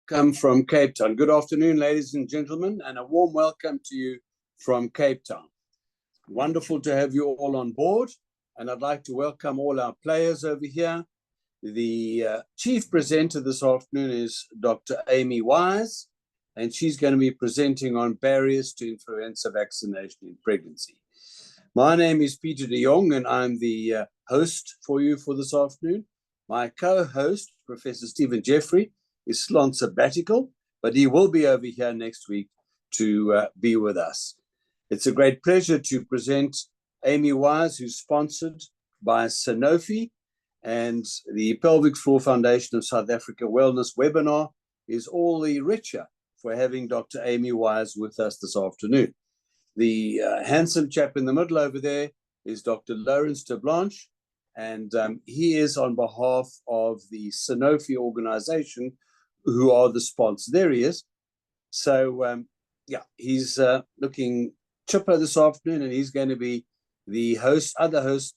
Come from Cape Town. Good afternoon, ladies and gentlemen, and a warm welcome to you from Cape Town. Wonderful to have you all on board, and I'd like to welcome all our players over here. The chief presenter this afternoon is Dr. Amy Wise, and she's going to be presenting on barriers to influenza vaccination in pregnancy. My name is Peter de Jong, and I'm the host for you for this afternoon. My co-host, Professor Stephen Jeffrey, is still on sabbatical, but he will be over here next week to be with us. It's a great pleasure to present Amy Wise, who's sponsored by Sanofi, and the Pelvic Floor Foundation of South Africa Wellness webinar is all the richer for having Dr. Amy Wise with us this afternoon. The handsome chap in the middle over there is Dr. Lawrence de Blanche, and he is on behalf of the Sanofi organization, who are the sponsor. There he is. So, yeah, he's looking chipper this afternoon, and he's going to be the other host,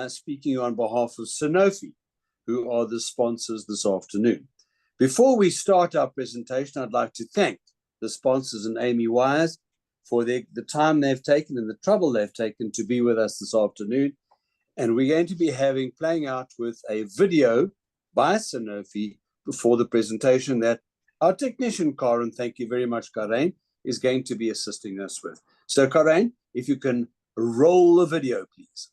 speaking on behalf of Sanofi, who are the sponsors this afternoon. Before we start our presentation, I'd like to thank the sponsors and Amy Wise for the time they've taken and the trouble they've taken to be with us this afternoon. And we're going to be playing out with a video by Sanofi before the presentation that our technician, Karen, thank you very much, Karen, is going to be assisting us with. So, Karen, if you can roll the video, please.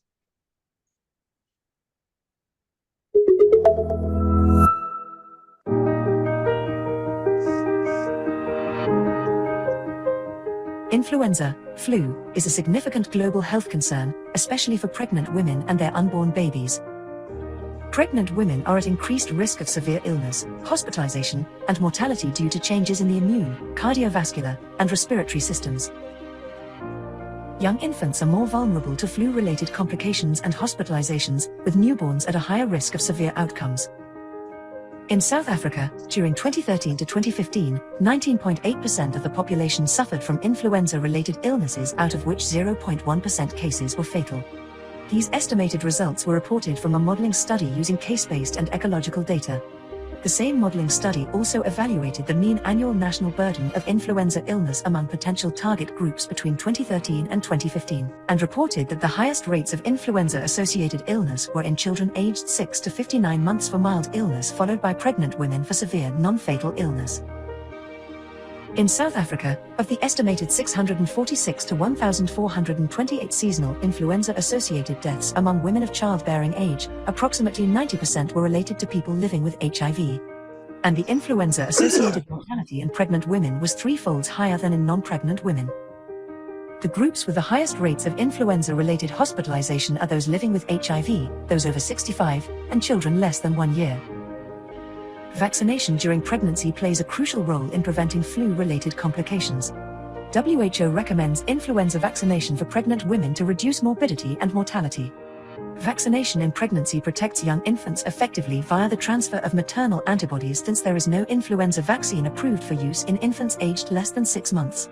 Influenza, flu, is a significant global health concern, especially for pregnant women and their unborn babies. Pregnant women are at increased risk of severe illness, hospitalization, and mortality due to changes in the immune, cardiovascular, and respiratory systems. Young infants are more vulnerable to flu-related complications and hospitalizations, with newborns at a higher risk of severe outcomes. In South Africa, during 2013 to 2015, 19.8% of the population suffered from influenza-related illnesses, out of which 0.1% cases were fatal. These estimated results were reported from a modeling study using case-based and ecological data. The same modeling study also evaluated the mean annual national burden of influenza illness among potential target groups between 2013 and 2015, and reported that the highest rates of influenza-associated illness were in children aged 6 to 59 months for mild illness, followed by pregnant women for severe non-fatal illness. In South Africa, of the estimated 646 to 1,428 seasonal influenza-associated deaths among women of childbearing age, approximately 90% were related to people living with HIV. And the influenza-associated mortality in pregnant women was threefold higher than in non-pregnant women. The groups with the highest rates of influenza-related hospitalization are those living with HIV, those over 65, and children less than 1 year. Vaccination during pregnancy plays a crucial role in preventing flu-related complications. WHO recommends influenza vaccination for pregnant women to reduce morbidity and mortality. Vaccination in pregnancy protects young infants effectively via the transfer of maternal antibodies, since there is no influenza vaccine approved for use in infants aged less than 6 months.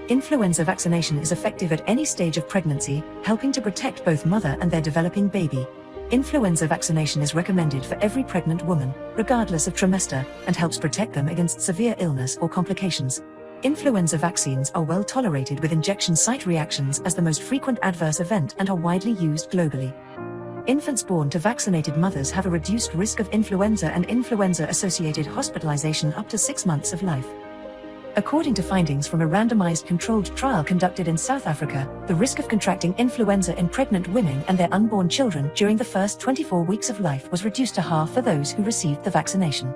Influenza vaccination is effective at any stage of pregnancy, helping to protect both mother and their developing baby. Influenza vaccination is recommended for every pregnant woman, regardless of trimester, and helps protect them against severe illness or complications. Influenza vaccines are well tolerated, with injection site reactions as the most frequent adverse event, and are widely used globally. Infants born to vaccinated mothers have a reduced risk of influenza and influenza-associated hospitalization up to 6 months of life. According to findings from a randomized controlled trial conducted in South Africa, the risk of contracting influenza in pregnant women and their unborn children during the first 24 weeks of life was reduced to half for those who received the vaccination.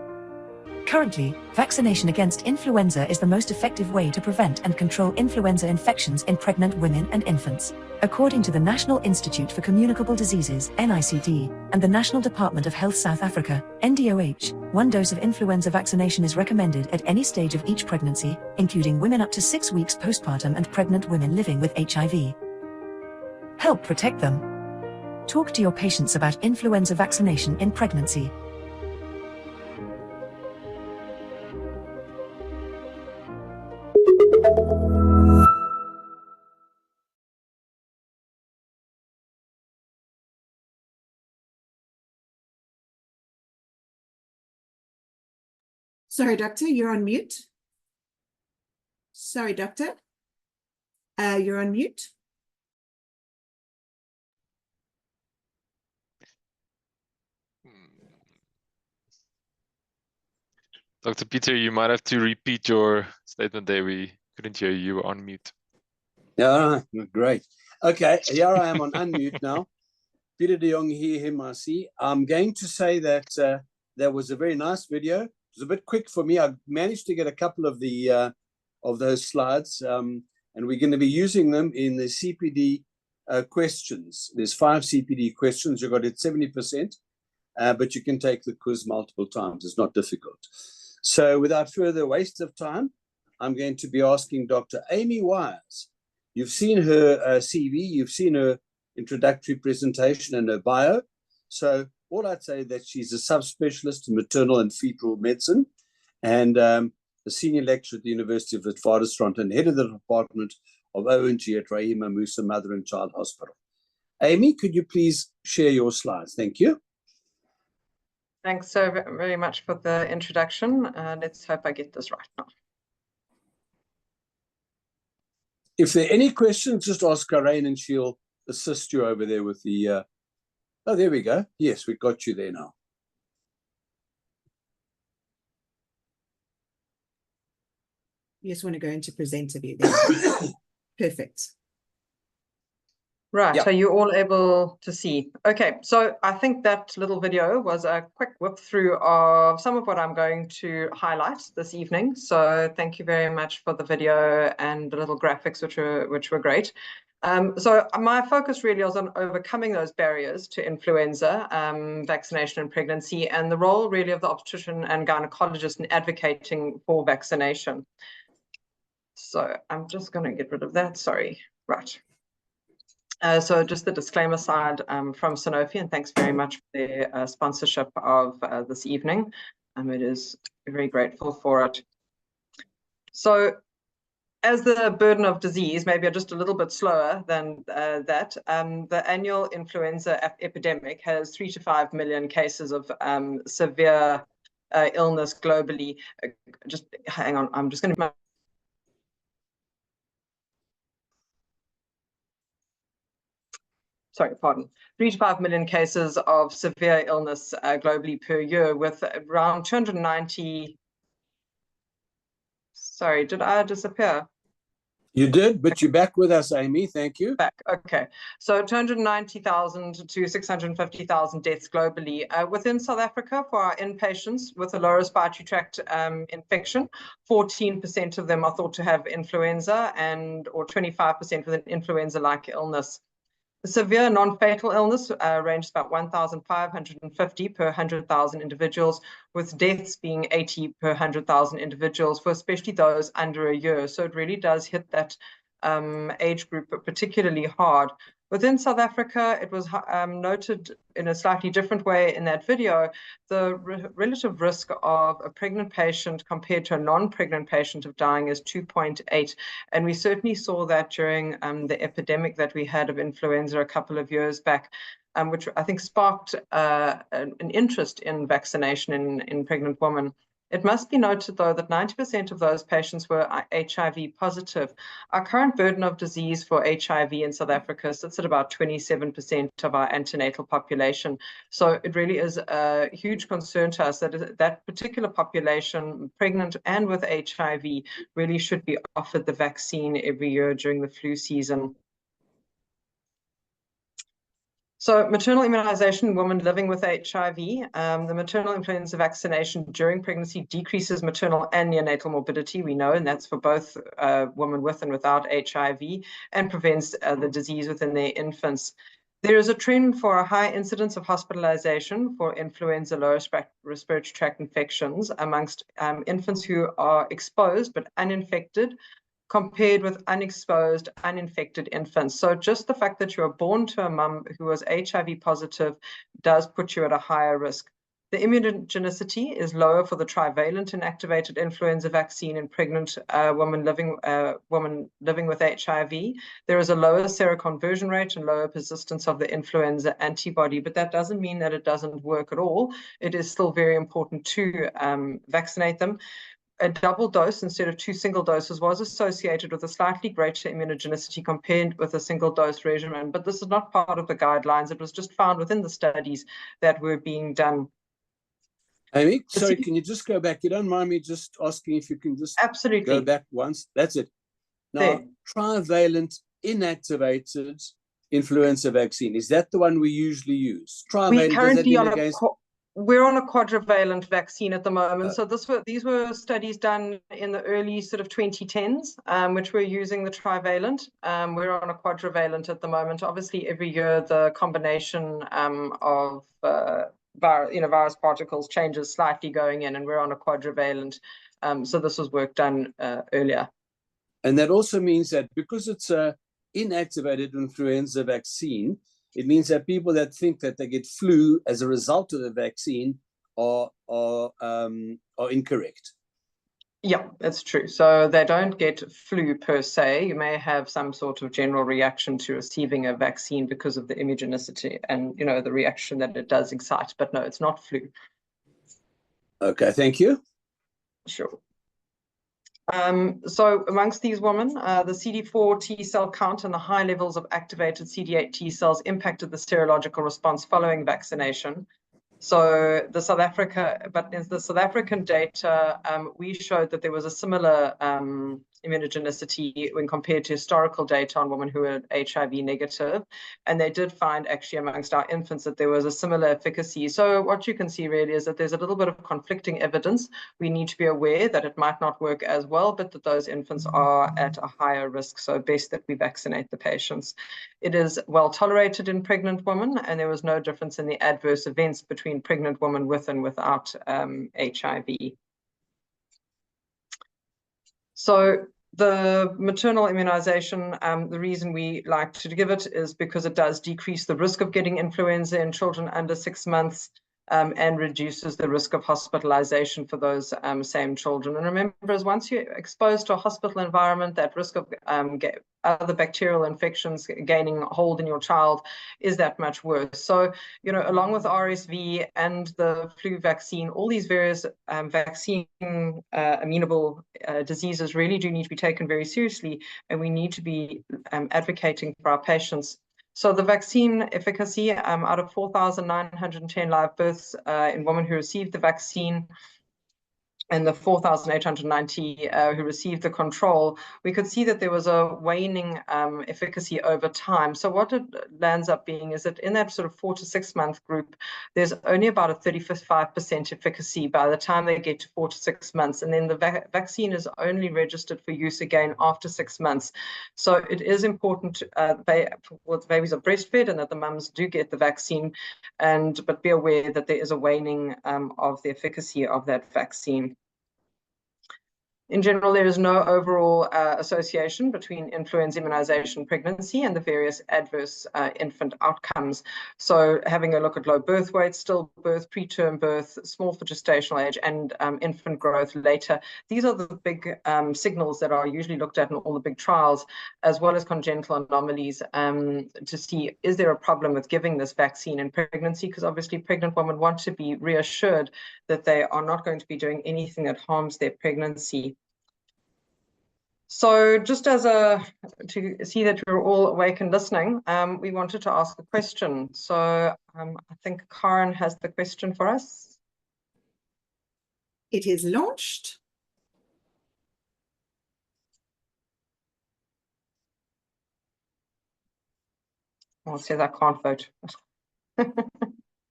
Currently, vaccination against influenza is the most effective way to prevent and control influenza infections in pregnant women and infants. According to the National Institute for Communicable Diseases (NICD) and the National Department of Health South Africa (NDOH), 1 dose of influenza vaccination is recommended at any stage of each pregnancy, including women up to 6 weeks postpartum and pregnant women living with HIV. Help protect them. Talk to your patients about influenza vaccination in pregnancy. Sorry, doctor, you're on mute. Sorry, doctor. You're on mute. Dr. Peter, you might have to repeat your statement there. We couldn't hear you. You were on mute. Yeah, great. Okay, here I am on unmute now. Peter de Jong here, him I see. I'm going to say that that was a very nice video. It was a bit quick for me. I managed to get a couple of the of those slides, and we're going to be using them in the CPD questions. There's 5 CPD questions. You got it 70%, but you can take the quiz multiple times. It's not difficult. So without further waste of time, I'm going to be asking Dr. Amy Wires. You've seen her CV, you've seen her introductory presentation and her bio. So all I'd say that she's a subspecialist in maternal and fetal medicine and a senior lecturer at the University of Witwatersrand and head of the Department of OBGYN at Rahima Musa Mother and Child Hospital. Amy, could you please share your slides? Thank you. Thanks so very much for the introduction. Let's hope I get this right now. If there are any questions, just ask Karain and she'll assist you over there with the... Oh, there we go. Yes, we got you there now. You just want to go into presenter view. Perfect. Right, Yeah. are you all able to see? Okay, so I think that little video was a quick whip through of some of what I'm going to highlight this evening. So thank you very much for the video and the little graphics, which were great. So my focus really was on overcoming those barriers to influenza, vaccination and pregnancy, and the role really of the obstetrician and gynecologist in advocating for vaccination. So I'm just going to get rid of that, sorry. Right. So just the disclaimer side from Sanofi, and thanks very much for their sponsorship of this evening. It is very grateful for it. So as the burden of disease, maybe just a little bit slower than that, the annual influenza epidemic has 3 to 5 million cases of severe illness globally. Just hang on, I'm just going to... Sorry, pardon, 3 to 5 million cases of severe illness globally per year, with around 290. Sorry, did I disappear? You did, but you're back with us, Amy. Thank you. Back, okay. So 290,000 to 650,000 deaths globally. Within South Africa, for our inpatients with a lower respiratory tract infection, 14% of them are thought to have influenza or 25% with an influenza-like illness. Severe non-fatal illness ranges about 1,550 per 100,000 individuals, with deaths being 80 per 100,000 individuals, for especially those under a year. So it really does hit that age group particularly hard. Within South Africa, it was noted in a slightly different way in that video, the relative risk of a pregnant patient compared to a non-pregnant patient of dying is 2.8. And we certainly saw that during the epidemic that we had of influenza a couple of years back, which I think sparked an interest in vaccination in pregnant women. It must be noted, though, that 90% of those patients were HIV positive. Our current burden of disease for HIV in South Africa sits at about 27% of our antenatal population. So it really is a huge concern to us that that particular population, pregnant and with HIV, really should be offered the vaccine every year during the flu season. So maternal immunization in women living with HIV, the maternal influenza vaccination during pregnancy decreases maternal and neonatal morbidity, we know, and that's for both women with and without HIV, and prevents the disease within their infants. There is a trend for a high incidence of hospitalization for influenza lower respiratory tract infections amongst infants who are exposed but uninfected, compared with unexposed, uninfected infants. So just the fact that you are born to a mum who was HIV positive does put you at a higher risk. The immunogenicity is lower for the trivalent inactivated influenza vaccine in pregnant women living with HIV. There is a lower seroconversion rate and lower persistence of the influenza antibody, but that doesn't mean that it doesn't work at all. It is still very important to vaccinate them. A double dose instead of 2 single doses was associated with a slightly greater immunogenicity compared with a single dose regimen, but this is not part of the guidelines. It was just found within the studies that were being done. Amy, sorry, can you just go back? You don't mind me just asking if you can just Absolutely go back once? That's it. Now, trivalent inactivated influenza vaccine, is that the one we usually use? Trivalent, does that mean against... We're on a quadrivalent vaccine at the moment. So these were studies done in the early sort of 2010s, which we're using the trivalent. We're on a quadrivalent at the moment. Obviously, every year the combination of virus particles changes slightly going in, and we're on a quadrivalent. So this was work done earlier. And that also means that because it's a inactivated influenza vaccine, it means that people that think that they get flu as a result of the vaccine are incorrect. Yeah, that's true. So they don't get flu per se. You may have some sort of general reaction to receiving a vaccine because of the immunogenicity and, you know, the reaction that it does excite. But no, it's not flu. Okay, thank you. Sure. So amongst these women, the CD4 T cell count and the high levels of activated CD8 T cells impacted the serological response following vaccination. So the South African data, we showed that there was a similar immunogenicity when compared to historical data on women who were HIV negative. And they did find actually amongst our infants that there was a similar efficacy. So what you can see really is that there's a little bit of conflicting evidence. We need to be aware that it might not work as well, but that those infants are at a higher risk. So best that we vaccinate the patients. It is well tolerated in pregnant women, and there was no difference in the adverse events between pregnant women with and without HIV. So the maternal immunization, the reason we like to give it is because it does decrease the risk of getting influenza in children under 6 months and reduces the risk of hospitalization for those same children. And remember, as once you're exposed to a hospital environment, that risk of other bacterial infections gaining hold in your child is that much worse. So, you know, along with RSV and the flu vaccine, all these various vaccine amenable diseases really do need to be taken very seriously, and we need to be advocating for our patients. So the vaccine efficacy out of 4,910 live births in women who received the vaccine and the 4,890 who received the control, we could see that there was a waning efficacy over time. So what it lands up being is that in that sort of 4 to 6 month group, there's only about a 35% efficacy by the time they get to 4 to 6 months. And then the vaccine is only registered for use again after 6 months. So it is important that babies are breastfed and that the mums do get the vaccine, but be aware that there is a waning of the efficacy of that vaccine. In general, there is no overall association between influenza immunization pregnancy and the various adverse infant outcomes. So having a look at low birth weight, stillbirth, preterm birth, small for gestational age, and infant growth later. These are the big signals that are usually looked at in all the big trials, as well as congenital anomalies to see, is there a problem with giving this vaccine in pregnancy? Because obviously pregnant women want to be reassured that they are not going to be doing anything that harms their pregnancy. So just to see that you're all awake and listening, we wanted to ask a question. So I think Karen has the question for us. It is launched. Oh, it says I can't vote.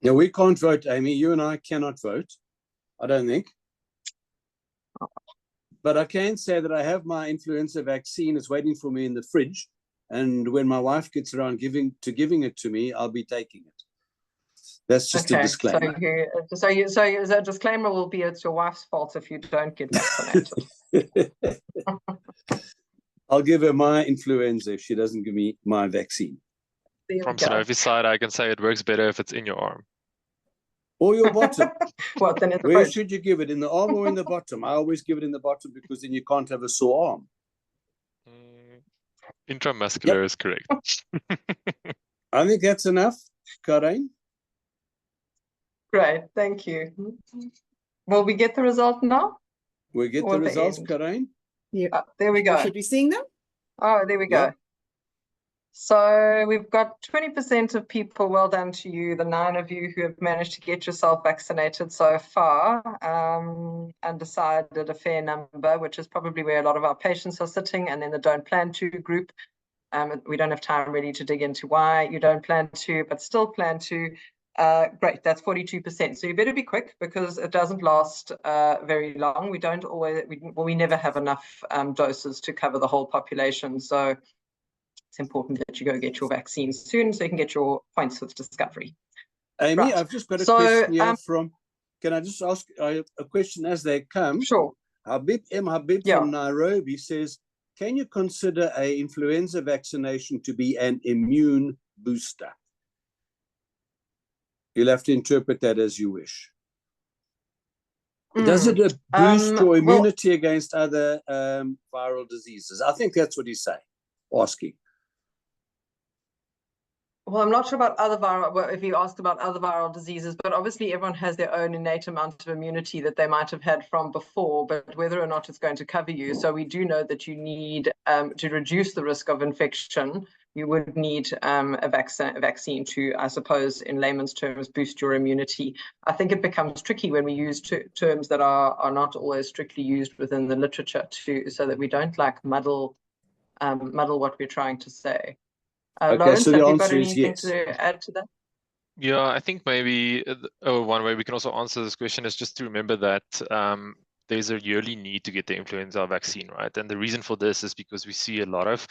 Yeah, we can't vote, Amy. You and I cannot vote, I don't think. But I can say that I have my influenza vaccine. It's waiting for me in the fridge. And when my wife gets around giving it to me, I'll be taking it. That's just a disclaimer. So a disclaimer will be it's your wife's fault if you don't get vaccinated. I'll give her my influenza if she doesn't give me my vaccine. From Sanofi's side, I can say it works better if it's in your arm. Or your bottom? What, then in the Where fridge? should you give it? In the arm or in the bottom? I always give it in the bottom because then you can't have a sore arm. Intramuscular is correct. I think that's enough, Karen. Great, thank you. Will we get the result now? We get Or the at the results, end? Karen. Yeah. There we You go. should be seeing them. Oh, there we go. Yep. So we've got 20% of people, well done to you, the 9 of you who have managed to get yourself vaccinated so far. Undecided, a fair number, which is probably where a lot of our patients are sitting, and then the don't plan to group. We don't have time really to dig into why you don't plan to, but still plan to. Great, that's 42%. So you better be quick because it doesn't last very long. We don't always, we never have enough doses to cover the whole population. So it's important that you go get your vaccine soon so you can get your points with Discovery. Amy, Right. I've just got a So, question here from, can I just ask a question as they come? Sure. Habib Yeah. from Nairobi says, can you consider a influenza vaccination to be an immune booster? You'll have to interpret that as you wish. Does it boost your immunity against other viral diseases? I think that's what he's saying, asking. Well, I'm not sure about other viral, well, if you asked about other viral diseases, but obviously everyone has their own innate amount of immunity that they might have had from before, but whether or not it's going to cover you. So we do know that you need, to reduce the risk of infection, you would need a vaccine to, I suppose, in layman's terms, boost your immunity. I think it becomes tricky when we use terms that are not always strictly used within the literature too, so that we don't like muddle what we're trying to say. Okay, Lawrence, so the have you got answer is anything yes. to add to that? Yeah, I think maybe one way we can also answer this question is just to remember that there's a yearly need to get the influenza vaccine, right? And the reason for this is because we see a lot of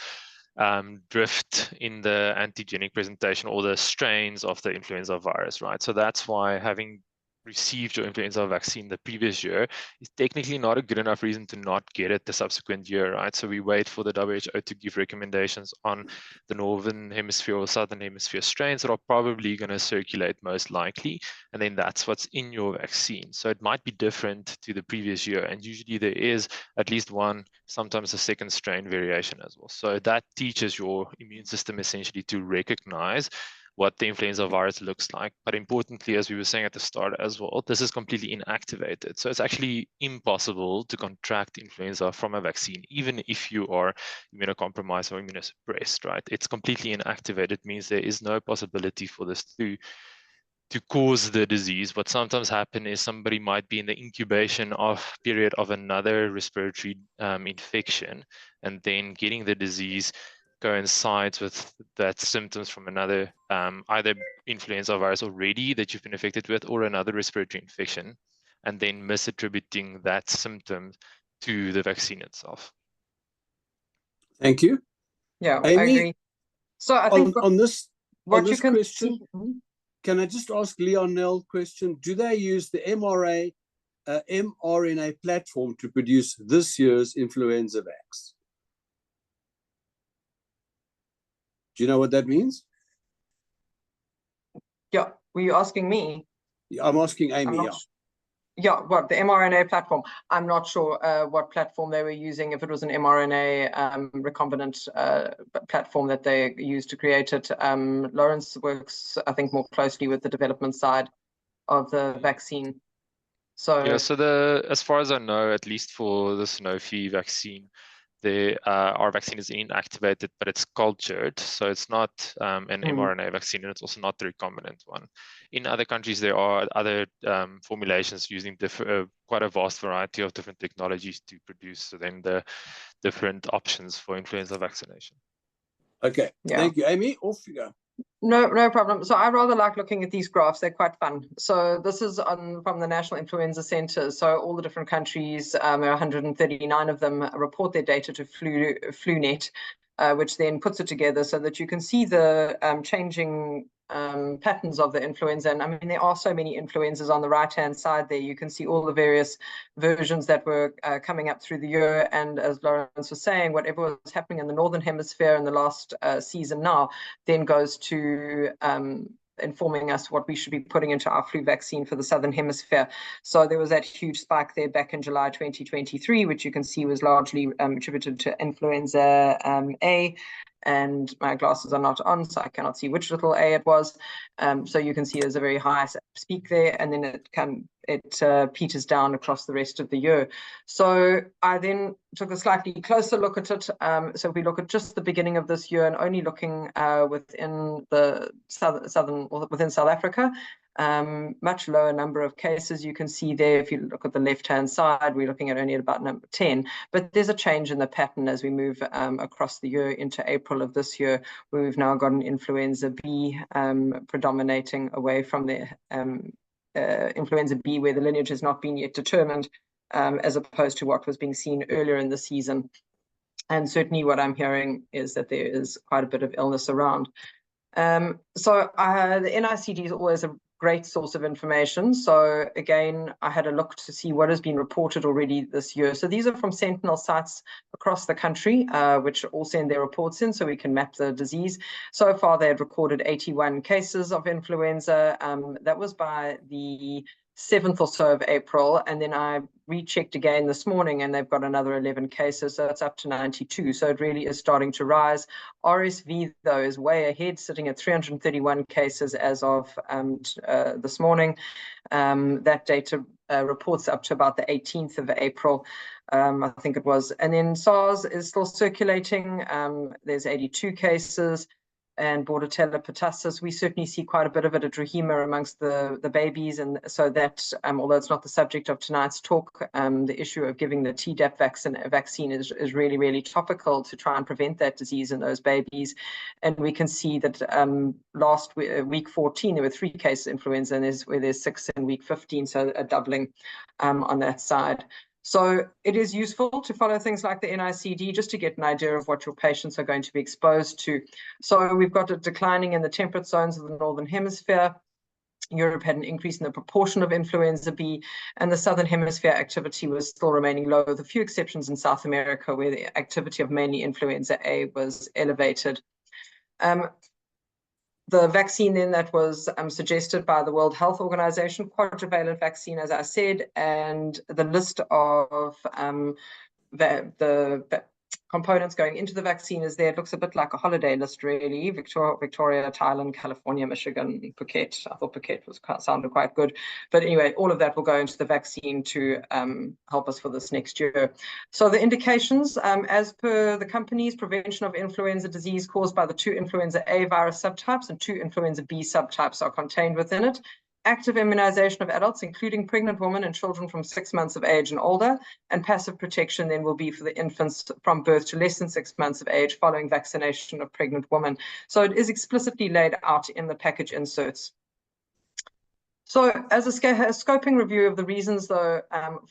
drift in the antigenic presentation or the strains of the influenza virus, right? So that's why having received your influenza vaccine the previous year is technically not a good enough reason to not get it the subsequent year, right? So we wait for the WHO to give recommendations on the northern hemisphere or southern hemisphere strains that are probably going to circulate most likely, and then that's what's in your vaccine. So it might be different to the previous year, and usually there is at least one, sometimes a second strain variation as well. So that teaches your immune system essentially to recognize what the influenza virus looks like. But importantly, as we were saying at the start as well, this is completely inactivated. So it's actually impossible to contract influenza from a vaccine, even if you are immunocompromised or immunosuppressed, right? It's completely inactivated, means there is no possibility for this to cause the disease. What sometimes happens is somebody might be in the incubation period of another respiratory infection, and then getting the disease coincides with that symptoms from another either influenza virus already that you've been infected with or another respiratory infection, and then misattributing that symptom to the vaccine itself. Thank you. Yeah, Amy, I agree. So I think on this can question, can I just ask Leonel question? Do they use the mRNA platform to produce this year's influenza vax? Do you know what that means? Yeah, were you asking me? I'm asking Amy, Yeah, what, the mRNA platform? I'm not sure what platform they were using, if it was an mRNA recombinant platform that they used to create it. Lawrence works, I think, more closely with the development side of the vaccine. So yeah, so as far as I know, at least for the Sanofi vaccine, our vaccine is inactivated, but it's cultured, so it's not an mRNA vaccine, and it's also not the recombinant one. In other countries, there are other formulations using quite a vast variety of different technologies to produce then the different options for influenza vaccination. Okay, yeah. Thank you, Amy. Off you go. No problem. So I rather like looking at these graphs. They're quite fun. So this is from the National Influenza Center. So all the different countries, there are 139 of them, report their data to FluNet, which then puts it together so that you can see the changing patterns of the influenza. And I mean, there are so many influenzas on the right-hand side there. You can see all the various versions that were coming up through the year. And as Lawrence was saying, whatever was happening in the Northern Hemisphere in the last season now then goes to informing us what we should be putting into our flu vaccine for the Southern Hemisphere. So there was that huge spike there back in July 2023, which you can see was largely attributed to influenza A. And my glasses are not on, so I cannot see which little A it was. So you can see there's a very high peak there, and then it peters down across the rest of the year. So I then took a slightly closer look at it. So we look at just the beginning of this year and only looking within the within South Africa. Much lower number of cases you can see there. If you look at the left-hand side, we're looking at only about number 10, but there's a change in the pattern as we move across the year into April of this year, where we've now got an influenza B predominating away from the influenza B, where the lineage has not been yet determined, as opposed to what was being seen earlier in the season. And certainly what I'm hearing is that there is quite a bit of illness around. So the NICD is always a great source of information. So again, I had a look to see what has been reported already this year. So these are from Sentinel sites across the country, which all send their reports in so we can map the disease. So far, they had recorded 81 cases of influenza. That was by the 7th or so of April, and then I rechecked again this morning and they've got another 11 cases, so it's up to 92. So it really is starting to rise. RSV, though, is way ahead, sitting at 331 cases as of this morning. That data reports up to about the 18th of April, I think it was. And then SARS is still circulating. There's 82 cases. And Bordetella pertussis, we certainly see quite a bit of it at Rahima amongst the babies. And so that, although it's not the subject of tonight's talk, the issue of giving the Tdap vaccine is really, really topical to try and prevent that disease in those babies. And we can see that last week 14, there were 3 cases of influenza, and there's 6 in week 15, so a doubling on that side. So it is useful to follow things like the NICD just to get an idea of what your patients are going to be exposed to. So we've got a declining in the temperate zones of the Northern Hemisphere. Europe had an increase in the proportion of influenza B, and the Southern Hemisphere activity was still remaining low, with a few exceptions in South America where the activity of mainly influenza A was elevated. The vaccine then that was suggested by the World Health Organization, quadrivalent vaccine, as I said, and the list of the components going into the vaccine is there. It looks a bit like a holiday list, really. Victoria, Thailand, California, Michigan, Phuket. I thought Phuket sounded quite good. But anyway, all of that will go into the vaccine to help us for this next year. So the indications, as per the companies, prevention of influenza disease caused by the 2 influenza A virus subtypes and 2 influenza B subtypes are contained within it. Active immunization of adults, including pregnant women and children from 6 months of age and older, and passive protection then will be for the infants from birth to less than 6 months of age following vaccination of pregnant women. So it is explicitly laid out in the package inserts. So as a scoping review of the reasons, though,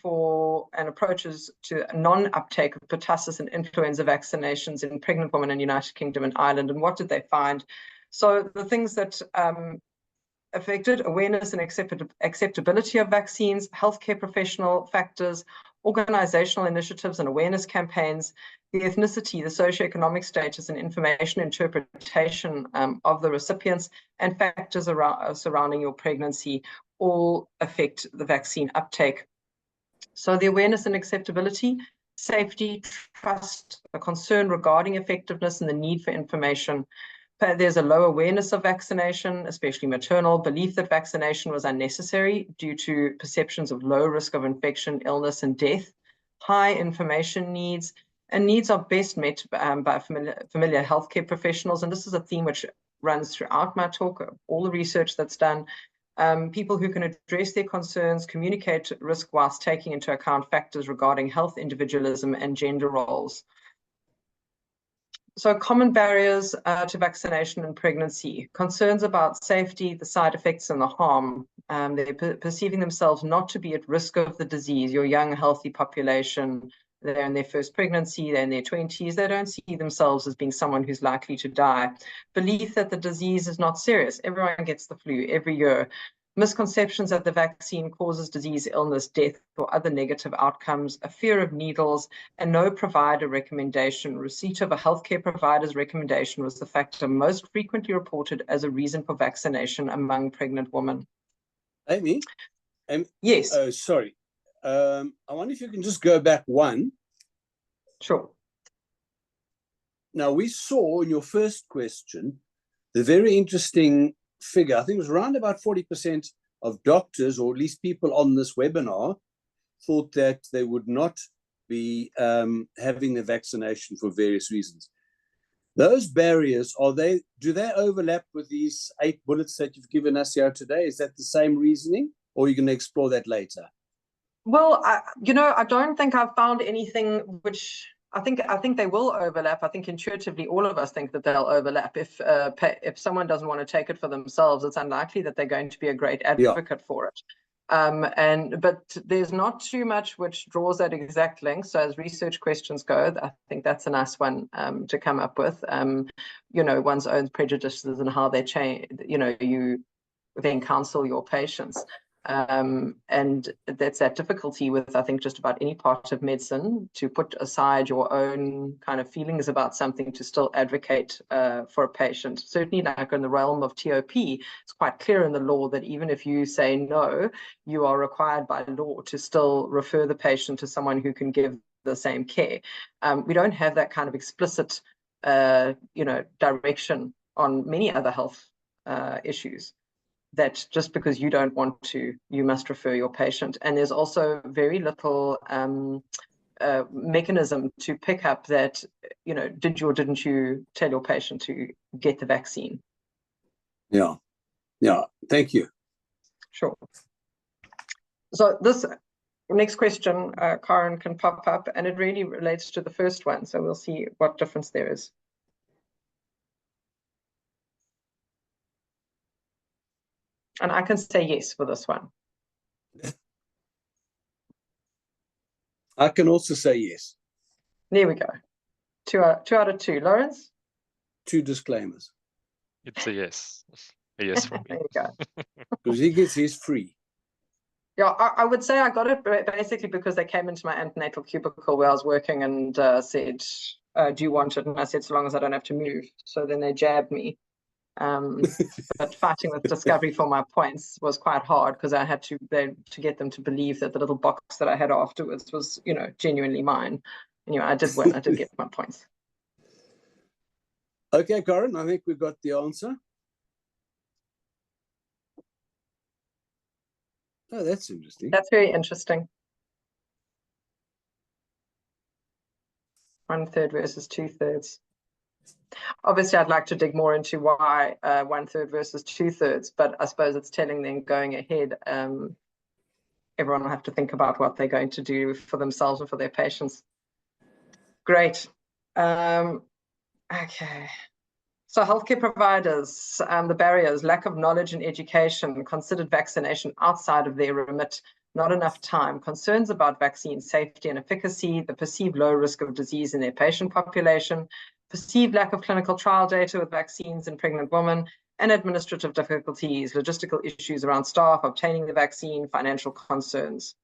for and approaches to non-uptake of pertussis and influenza vaccinations in pregnant women in United Kingdom and Ireland, and what did they find? So the things that affected: awareness and acceptability of vaccines, healthcare professional factors, organizational initiatives and awareness campaigns, the ethnicity, the socioeconomic status and information interpretation of the recipients, and factors surrounding your pregnancy all affect the vaccine uptake. So the awareness and acceptability, safety, trust, a concern regarding effectiveness and the need for information. There's a low awareness of vaccination, especially maternal, belief that vaccination was unnecessary due to perceptions of low risk of infection, illness, and death, high information needs, and needs are best met by familiar healthcare professionals. And this is a theme which runs throughout my talk, all the research that's done. People who can address their concerns, communicate risk whilst taking into account factors regarding health, individualism, and gender roles. So common barriers to vaccination and pregnancy: concerns about safety, the side effects and the harm. They're perceiving themselves not to be at risk of the disease. Your young, healthy population, they're in their first pregnancy, they're in their 20s, they don't see themselves as being someone who's likely to die. Belief that the disease is not serious. Everyone gets the flu every year. misconceptions that the vaccine causes disease, illness, death, or other negative outcomes, a fear of needles, and no provider recommendation. Receipt of a healthcare provider's recommendation was the factor most frequently reported as a reason for vaccination among pregnant women. Amy? Yes. Oh, sorry. I wonder if you can just go back one. Sure. Now, we saw in your first question the very interesting figure. I think it was around about 40% of doctors, or at least people on this webinar, thought that they would not be having a vaccination for various reasons. Those barriers, do they overlap with these 8 bullets that you've given us here today? Is that the same reasoning, or are you going to explore that later? Well, I don't think I've found anything which I think they will overlap. I think intuitively all of us think that they'll overlap. If someone doesn't want to take it for themselves, it's unlikely that they're going to be a great advocate for it. But there's not too much which draws that exact link. So as research questions go, I think that's a nice one to come up with. One's own prejudices and how they change. You then counsel your patients. And that's that difficulty with, I think, just about any part of medicine, to put aside your own kind of feelings about something to still advocate for a patient. Certainly, like in the realm of TOP, it's quite clear in the law that even if you say no, you are required by law to still refer the patient to someone who can give the same care. We don't have that kind of explicit, direction on many other health issues, that just because you don't want to, you must refer your patient. And there's also very little mechanism to pick up that, did you or didn't you tell your patient to get the vaccine? Yeah. Thank you. Sure. So this next question, Karen, can pop up, and it really relates to the first one. So we'll see what difference there is. And I can say yes for this one. I can also say yes. There we go. Two out of 2. Lawrence? 2 disclaimers. It's a yes. A yes for me. There you go. Because he gets his free. Yeah, I would say I got it basically because they came into my antenatal cubicle where I was working and said, do you want it? And I said, so long as I don't have to move. So then they jabbed me. But fighting with Discovery for my points was quite hard, because I had to get them to believe that the little box that I had afterwards was, genuinely mine. Anyway, I did win. I did get my points. Okay, Karen, I think we've got the answer. Oh, that's interesting. That's very interesting. 1/3 versus 2/3. Obviously, I'd like to dig more into why 1/3 versus 2/3, but I suppose it's telling them going ahead. Everyone will have to think about what they're going to do for themselves and for their patients. Great. Okay. So healthcare providers, the barriers: lack of knowledge and education, considered vaccination outside of their remit, not enough time, concerns about vaccine safety and efficacy, the perceived low risk of disease in their patient population, perceived lack of clinical trial data with vaccines in pregnant women, and administrative difficulties, logistical issues around staff obtaining the vaccine, financial concerns.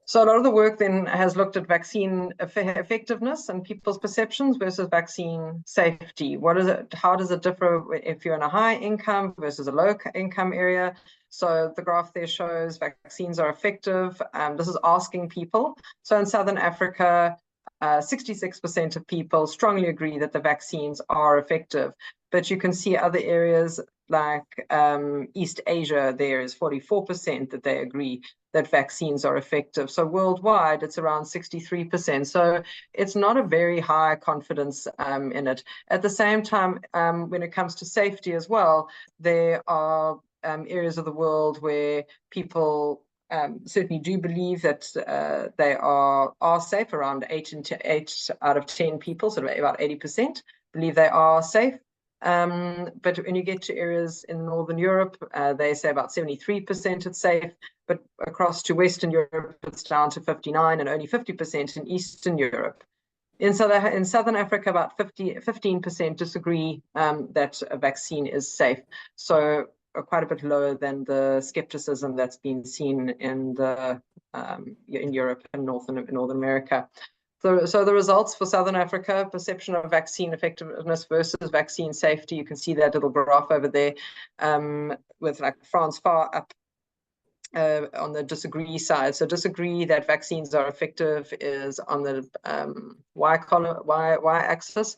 So a lot of the work then has looked at vaccine effectiveness and people's perceptions versus vaccine safety. What is it? How does it differ if you're in a high income versus a low income area? So the graph there shows vaccines are effective. This is asking people. So in Southern Africa, 66% of people strongly agree that the vaccines are effective. But you can see other areas like East Asia, there is 44% that they agree that vaccines are effective. So worldwide, it's around 63%. So it's not a very high confidence in it. At the same time, when it comes to safety as well, there are areas of the world where people certainly do believe that they are safe. Around 8 out of 10 people, so about 80%, believe they are safe. But when you get to areas in Northern Europe, they say about 73% it's safe, but across to Western Europe, it's down to 59% and only 50% in Eastern Europe. In Southern Africa, about 15% disagree that a vaccine is safe. So quite a bit lower than the skepticism that's been seen in Europe and Northern America. So the results for Southern Africa, perception of vaccine effectiveness versus vaccine safety, you can see that little graph over there, with like France far up on the disagree side. So disagree that vaccines are effective is on the y-axis.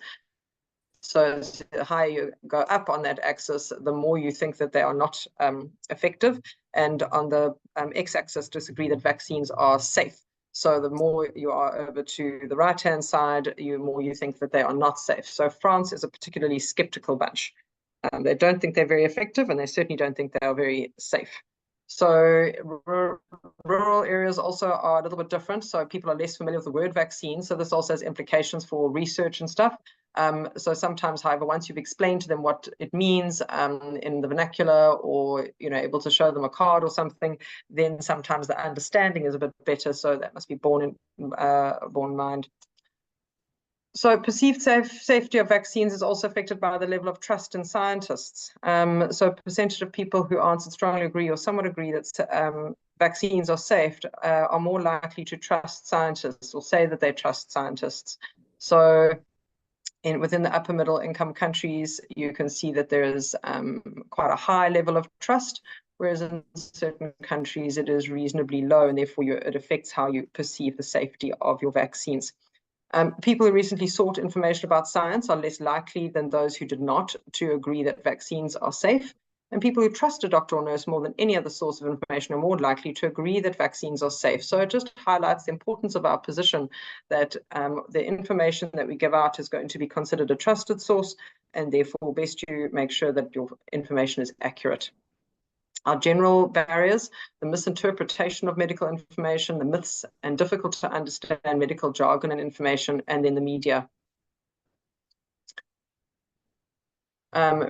So the higher you go up on that axis, the more you think that they are not effective. And on the x-axis, disagree that vaccines are safe. So the more you are over to the right-hand side, the more you think that they are not safe. So France is a particularly skeptical bunch. They don't think they're very effective, and they certainly don't think they are very safe. So rural areas also are a little bit different. So people are less familiar with the word vaccine. So this also has implications for research and stuff. So sometimes, however, once you've explained to them what it means in the vernacular, or able to show them a card or something, then sometimes the understanding is a bit better. So that must be borne in mind. So perceived safety of vaccines is also affected by the level of trust in scientists. So percentage of people who answered strongly agree or somewhat agree that vaccines are safe are more likely to trust scientists or say that they trust scientists. So within the upper middle income countries, you can see that there is quite a high level of trust, whereas in certain countries it is reasonably low, and therefore it affects how you perceive the safety of your vaccines. People who recently sought information about science are less likely than those who did not to agree that vaccines are safe. And people who trust a doctor or nurse more than any other source of information are more likely to agree that vaccines are safe. So it just highlights the importance of our position that the information that we give out is going to be considered a trusted source, and therefore best you make sure that your information is accurate. Our general barriers, the misinterpretation of medical information, the myths and difficult to understand medical jargon and information, and then the media.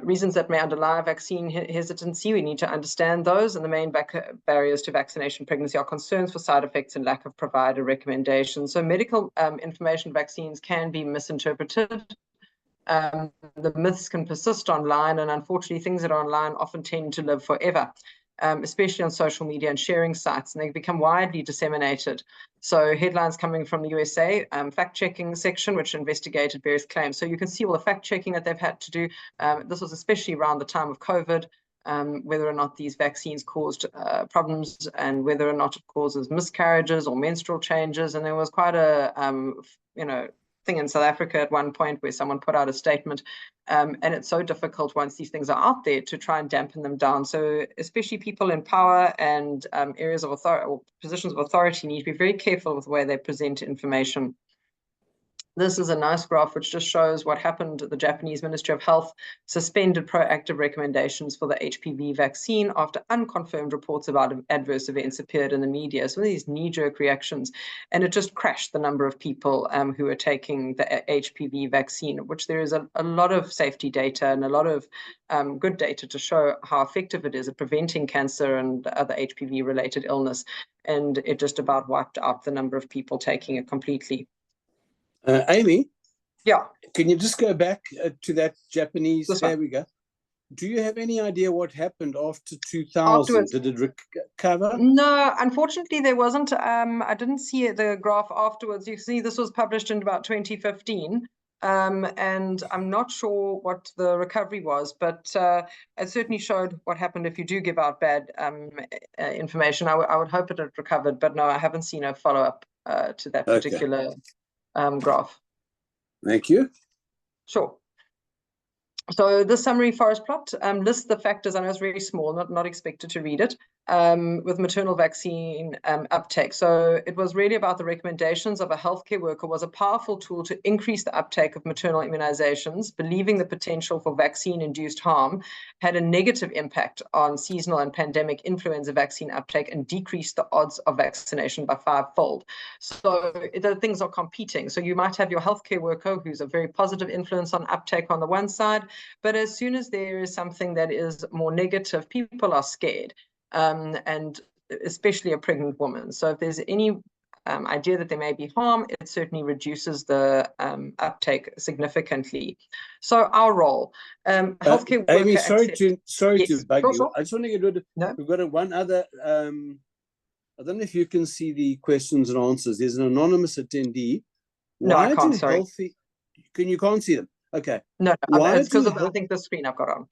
Reasons that may underlie vaccine hesitancy, we need to understand those, and the main barriers to vaccination pregnancy are concerns for side effects and lack of provider recommendations. So medical information vaccines can be misinterpreted. The myths can persist online, and unfortunately things that are online often tend to live forever, especially on social media and sharing sites, and they become widely disseminated. So headlines coming from the USA, fact-checking section, which investigated various claims. So you can see all the fact-checking that they've had to do. This was especially around the time of COVID, whether or not these vaccines caused problems, and whether or not it causes miscarriages or menstrual changes. And there was quite a, thing in South Africa at one point where someone put out a statement, and it's so difficult once these things are out there to try and dampen them down. So especially people in power and areas of authority or positions of authority need to be very careful with the way they present information. This is a nice graph which just shows what happened. The Japanese Ministry of Health suspended proactive recommendations for the HPV vaccine after unconfirmed reports about adverse events appeared in the media. So these knee-jerk reactions, and it just crashed the number of people who are taking the HPV vaccine, which there is a lot of safety data and a lot of good data to show how effective it is at preventing cancer and other HPV-related illness. And it just about wiped out the number of people taking it completely. Amy, yeah, can you just go back to that Japanese? There we go. Do you have any idea what happened after 2000? Afterwards. Did it recover? No, unfortunately, there wasn't. I didn't see the graph afterwards. You see, this was published in about 2015. And I'm not sure what the recovery was, but it certainly showed what happened if you do give out bad information. I would hope it had recovered, but no, I haven't seen a follow-up to that particular graph. Thank you. Sure. So the summary forest plot lists the factors. I know it's very small, not expected to read it, with maternal vaccine uptake. So it was really about the recommendations of a healthcare worker was a powerful tool to increase the uptake of maternal immunizations, believing the potential for vaccine-induced harm had a negative impact on seasonal and pandemic influenza vaccine uptake and decreased the odds of vaccination by 5-fold. So the things are competing. So you might have your healthcare worker who's a very positive influence on uptake on the one side, but as soon as there is something that is more negative, people are scared, and especially a pregnant woman. So if there's any idea that there may be harm, it certainly reduces the uptake significantly. So our role, healthcare worker Amy, sorry access. to bug Sure, you. sure. I just want to get rid of. No. We've got one other. I don't know if you can see the questions and answers. There's an anonymous attendee. No, I can't, sorry. You can't see them? Okay. No, Why it's because do of, I think, the screen I've got on.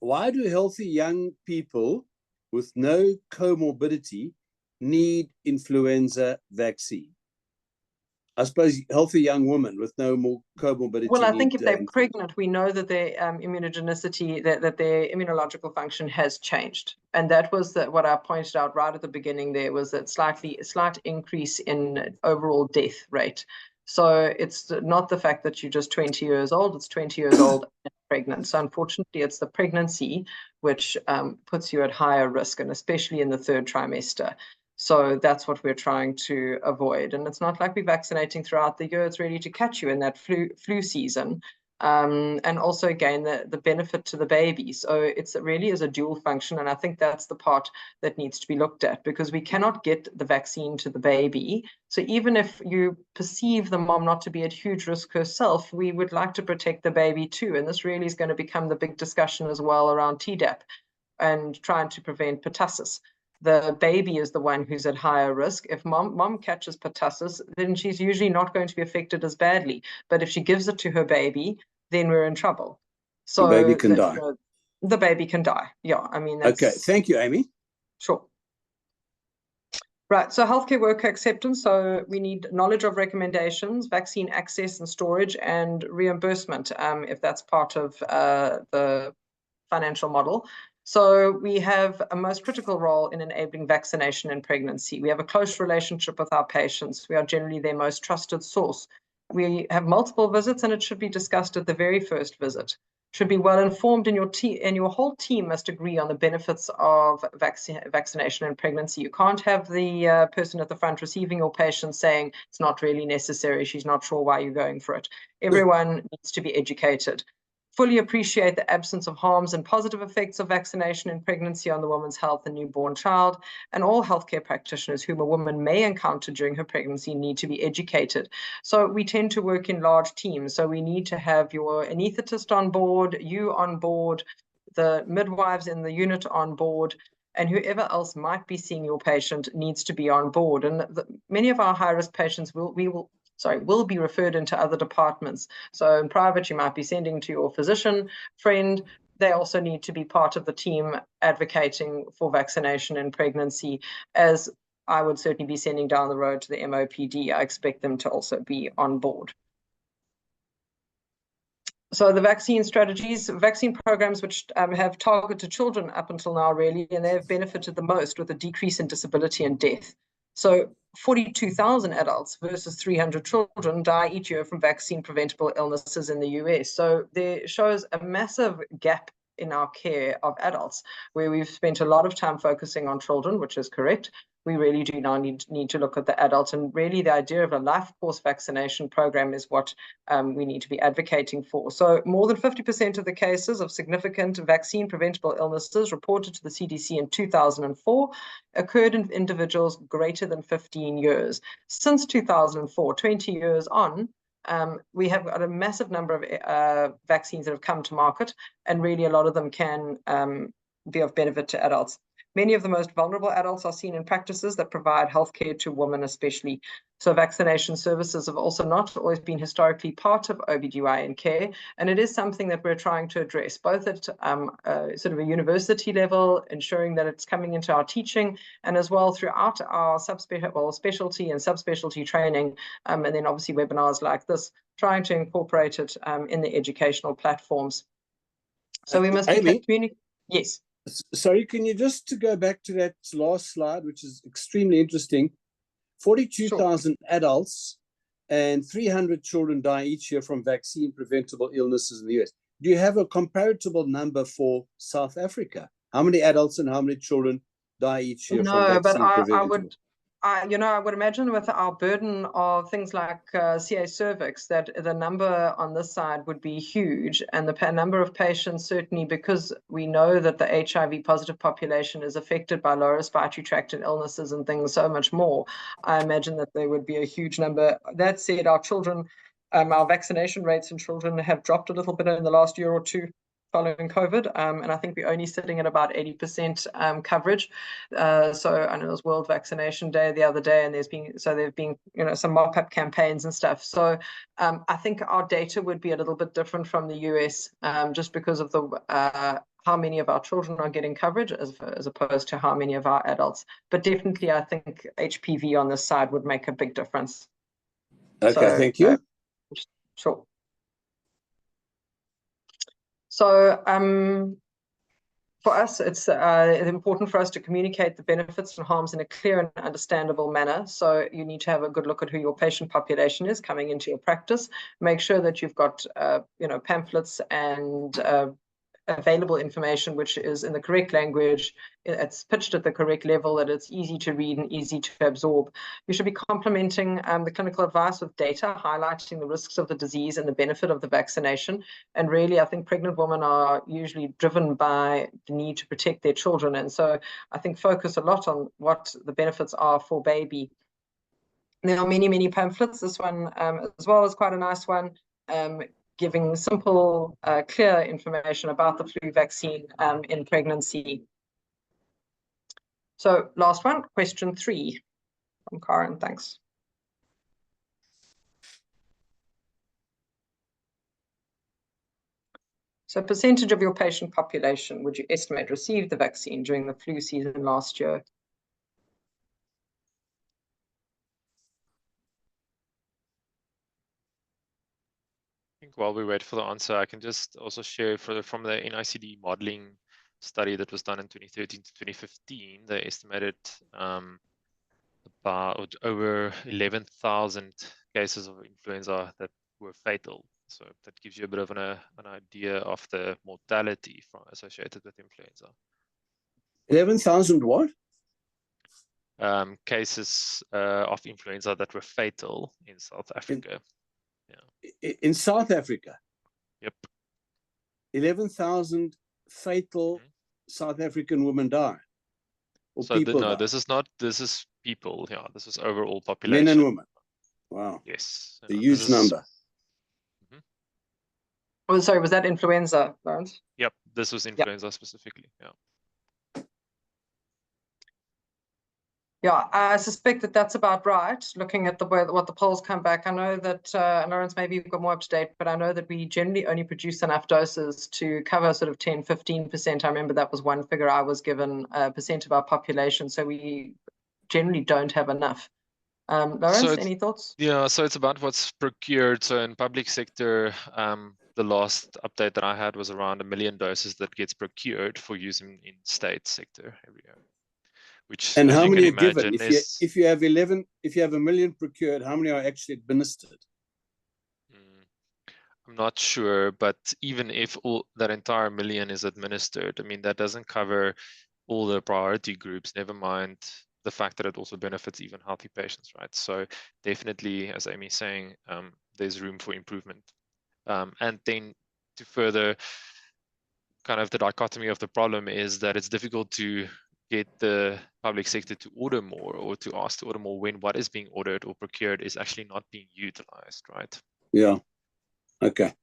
Why do healthy young people with no comorbidity need influenza vaccine? I suppose healthy young women with no more comorbidity. Well, I think if they're pregnant, we know that their immunogenicity, that their immunological function has changed. And that was what I pointed out right at the beginning there, was that slight increase in overall death rate. So it's not the fact that you're just 20 years old, it's 20 years old and pregnant. So unfortunately, it's the pregnancy which puts you at higher risk, and especially in the third trimester. So that's what we're trying to avoid. And it's not like we're vaccinating throughout the year. It's really to catch you in that flu season. And also, again, the benefit to the baby. So it really is a dual function. And I think that's the part that needs to be looked at, because we cannot get the vaccine to the baby. So even if you perceive the mom not to be at huge risk herself, we would like to protect the baby too. And this really is going to become the big discussion as well around Tdap and trying to prevent pertussis. The baby is the one who's at higher risk. If mom catches pertussis, then she's usually not going to be affected as badly. But if she gives it to her baby, then we're in trouble. So the baby can die. The baby can die. Yeah, I mean, that's... Okay, thank you, Amy. Sure. Right, so healthcare worker acceptance. So we need knowledge of recommendations, vaccine access and storage, and reimbursement, if that's part of the financial model. So we have a most critical role in enabling vaccination in pregnancy. We have a close relationship with our patients. We are generally their most trusted source. We have multiple visits, and it should be discussed at the very first visit. Should be well informed, and your whole team must agree on the benefits of vaccination in pregnancy. You can't have the person at the front receiving your patient saying it's not really necessary, she's not sure why you're going for it. Everyone needs to be educated. Fully appreciate the absence of harms and positive effects of vaccination in pregnancy on the woman's health and newborn child, and all healthcare practitioners whom a woman may encounter during her pregnancy need to be educated. So we tend to work in large teams, so we need to have your anaesthetist on board, you on board, the midwives in the unit on board, and whoever else might be seeing your patient needs to be on board. And many of our high-risk patients will be referred into other departments. So in private, you might be sending to your physician friend. They also need to be part of the team advocating for vaccination in pregnancy, as I would certainly be sending down the road to the MOPD. I expect them to also be on board. So the vaccine strategies, vaccine programs which have targeted children up until now, really, and they have benefited the most with a decrease in disability and death. So 42,000 adults versus 300 children die each year from vaccine-preventable illnesses in the US. So there shows a massive gap in our care of adults, where we've spent a lot of time focusing on children, which is correct. We really do now need to look at the adults, and really the idea of a life course vaccination program is what we need to be advocating for. So more than 50% of the cases of significant vaccine preventable illnesses reported to the CDC in 2004 occurred in individuals greater than 15 years. Since 2004, 20 years on, we have got a massive number of vaccines that have come to market, and really a lot of them can be of benefit to adults. Many of the most vulnerable adults are seen in practices that provide healthcare to women especially. So vaccination services have also not always been historically part of OBGYN care, and it is something that we're trying to address, both at sort of a university level, ensuring that it's coming into our teaching, and as well throughout our specialty and subspecialty training, and then obviously webinars like this, trying to incorporate it in the educational platforms. So we must communicate. Yes. Sorry, can you just go back to that last slide, which is extremely interesting? 42,000 adults and 300 children die each year from vaccine-preventable illnesses in the US. Do you have a comparable number for South Africa? How many adults and how many children die each year from vaccine-preventable? I would imagine with our burden of things like CA cervix, that the number on this side would be huge, and the number of patients, certainly because we know that the HIV positive population is affected by lower respiratory tract and illnesses and things so much more. I imagine that there would be a huge number. That said, our children, our vaccination rates in children have dropped a little bit in the last year or two following COVID, and I think we're only sitting at about 80% coverage. So I know it was World Vaccination Day the other day, and there've been some mop-up campaigns and stuff. So I think our data would be a little bit different from the US, just because of the how many of our children are getting coverage as opposed to how many of our adults. But definitely, I think HPV on this side would make a big difference. Okay, thank you. Sure. So for us, it's important for us to communicate the benefits and harms in a clear and understandable manner. So you need to have a good look at who your patient population is coming into your practice. Make sure that you've got pamphlets and available information which is in the correct language, it's pitched at the correct level, that it's easy to read and easy to absorb. You should be complementing the clinical advice with data, highlighting the risks of the disease and the benefit of the vaccination. And really, I think pregnant women are usually driven by the need to protect their children. And so I think focus a lot on what the benefits are for baby. There are many, many pamphlets. This one as well is quite a nice one, giving simple, clear information about the flu vaccine in pregnancy. So last one, question 3 from Karen, thanks. So percentage of your patient population would you estimate received the vaccine during the flu season last year? While we wait for the answer, I can just also share from the NICD modeling study that was done in 2013 to 2015, they estimated about over 11,000 cases of influenza that were fatal. So that gives you a bit of an idea of the mortality associated with influenza. 11,000 what? Cases of influenza that were fatal in South Africa. In South Africa? Yep. 11,000 fatal South African women die? Or so people no, die? this is people. Yeah, this is overall population. Men and women. Wow. Yes. A huge number. Oh, sorry, was that influenza, Lawrence? Yep, this was influenza specifically. Yeah. Yeah, I suspect that that's about right. Looking at the way what the polls come back, I know that Lawrence, maybe you've got more up to date, but I know that we generally only produce enough doses to cover sort of 10, 15%. I remember that was one figure I was given, percent of our population. So we generally don't have enough. Lawrence, any thoughts? Yeah, so it's about what's procured. So in public sector, the last update that I had was around 1 million doses that gets procured for use in state sector every year. Which, and how many are given? If you have 1 million procured, how many are actually administered? I'm not sure, but even if all that entire 1 million is administered, I mean, that doesn't cover all the priority groups, never mind the fact that it also benefits even healthy patients, right? So definitely, as Amy's saying, there's room for improvement. And then to further kind of the dichotomy of the problem is that it's difficult to get the public sector to order more or to ask to order more when what is being ordered or procured is actually not being utilized, right? Yeah. Okay.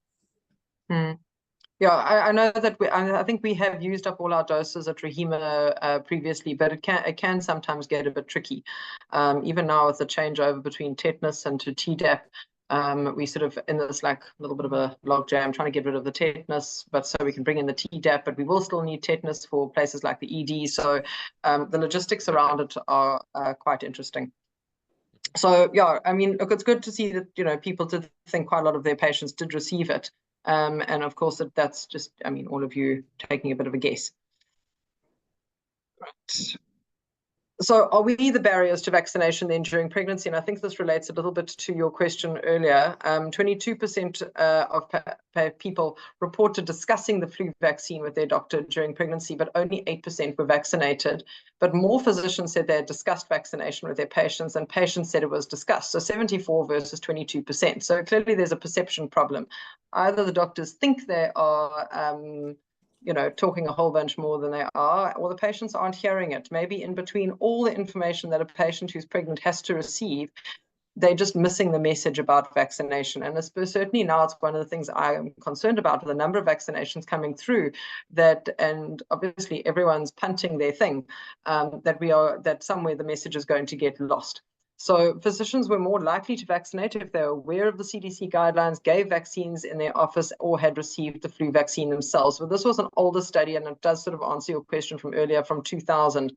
Yeah, I know that I think we have used up all our doses at Rahima previously, but it can sometimes get a bit tricky. Even now with the changeover between tetanus and to Tdap, we sort of in this like a little bit of a log jam trying to get rid of the tetanus, but so we can bring in the Tdap, but we will still need tetanus for places like the ED. So the logistics around it are quite interesting. So yeah, I mean, look, it's good to see that people did think quite a lot of their patients did receive it, and of course that's just, I mean, all of you taking a bit of a guess. Right. So are we the barriers to vaccination then during pregnancy? And I think this relates a little bit to your question earlier. 22% of people reported discussing the flu vaccine with their doctor during pregnancy, but only 8% were vaccinated. But more physicians said they had discussed vaccination with their patients, and patients said it was discussed. So 74 versus 22%. So clearly there's a perception problem. Either the doctors think they are talking a whole bunch more than they are, or the patients aren't hearing it. Maybe in between all the information that a patient who's pregnant has to receive, they're just missing the message about vaccination. And certainly now it's one of the things I am concerned about, with the number of vaccinations coming through, and obviously everyone's punting their thing, that somewhere the message is going to get lost. So physicians were more likely to vaccinate if they were aware of the CDC guidelines, gave vaccines in their office, or had received the flu vaccine themselves. But this was an older study, and it does sort of answer your question from earlier, from 2000.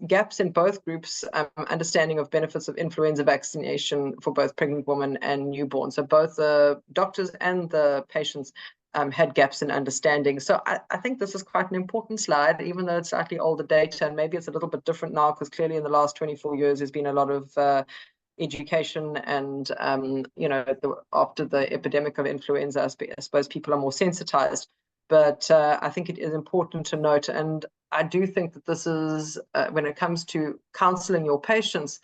Gaps in both groups, understanding of benefits of influenza vaccination for both pregnant women and newborn. So both the doctors and the patients had gaps in understanding. So I think this is quite an important slide, even though it's slightly older data, and maybe it's a little bit different now, because clearly in the last 24 years, there's been a lot of education, and after the epidemic of influenza, I suppose people are more sensitized. But I think it is important to note, and I do think that this is, when it comes to counseling your patients,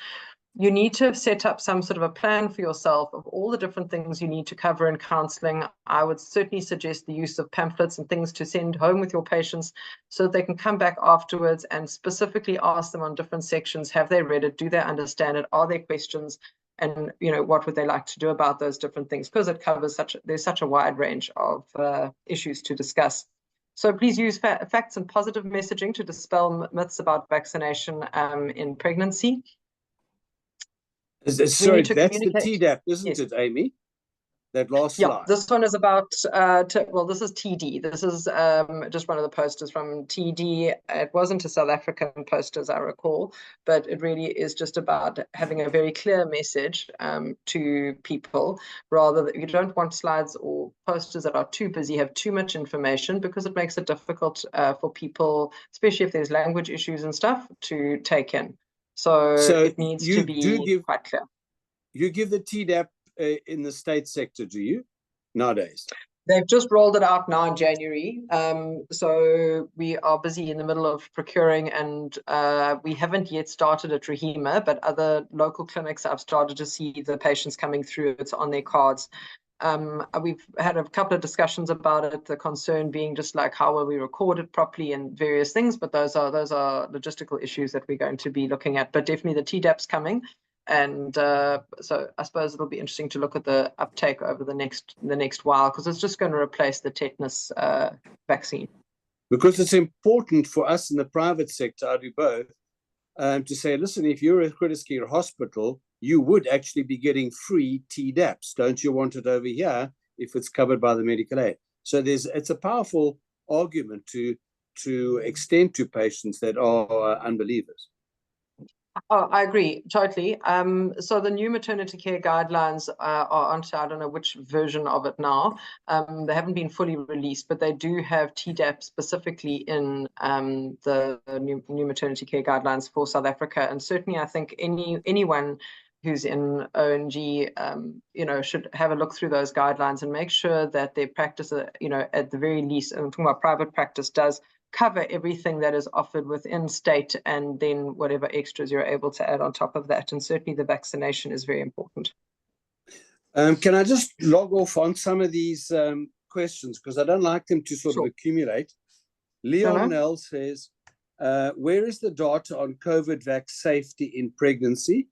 you need to set up some sort of a plan for yourself of all the different things you need to cover in counseling. I would certainly suggest the use of pamphlets and things to send home with your patients, so that they can come back afterwards and specifically ask them on different sections, have they read it, do they understand it, are there questions, and what would they like to do about those different things, because it covers there's such a wide range of issues to discuss. So please use facts and positive messaging to dispel myths about vaccination in pregnancy. Sorry, that's the TDAP, isn't it, Amy? That last slide. Yeah, this one is about, this is TD. This is just one of the posters from TD. It wasn't a South African poster, as I recall, but it really is just about having a very clear message to people, rather that you don't want slides or posters that are too busy, have too much information, because it makes it difficult for people, especially if there's language issues and stuff, to take in. So it needs to be quite clear. You give the TDAP in the state sector, do you, nowadays? They've just rolled it out now in January. So we are busy in the middle of procuring, and we haven't yet started at Rahima, but other local clinics I've started to see the patients coming through. It's on their cards. We've had a couple of discussions about it, the concern being just like, how will we record it properly and various things, but those are logistical issues that we're going to be looking at. But definitely the TDAP's coming, and so I suppose it'll be interesting to look at the uptake over the next while, because it's just going to replace the tetanus vaccine. Because it's important for us in the private sector, I do both, to say, listen, if you're a critical care hospital, you would actually be getting free TDAPs. Don't you want it over here if it's covered by the medical aid? So it's a powerful argument to extend to patients that are unbelievers. Oh, I agree totally. So the new maternity care guidelines are onto, I don't know which version of it now. They haven't been fully released, but they do have TDAP specifically in the new maternity care guidelines for South Africa. And certainly, I think anyone who's in ONG, should have a look through those guidelines and make sure that their practice, at the very least, and I'm talking about private practice, does cover everything that is offered within state, and then whatever extras you're able to add on top of that. And certainly the vaccination is very important. Can I just log off on some of these questions, because I don't like them to sort of accumulate. Leon L says, where is the data on COVID vac safety in pregnancy?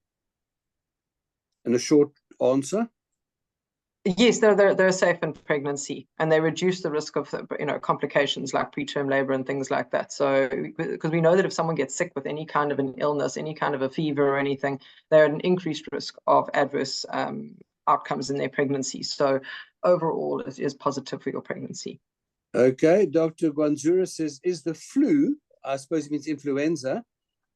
And a short answer. Yes, they're safe in pregnancy, and they reduce the risk of complications like preterm labor and things like that. So because we know that if someone gets sick with any kind of an illness, any kind of a fever or anything, they're at an increased risk of adverse outcomes in their pregnancy. So overall, it is positive for your pregnancy. Okay, Dr. Gwanzura says, is the flu, I suppose it means influenza,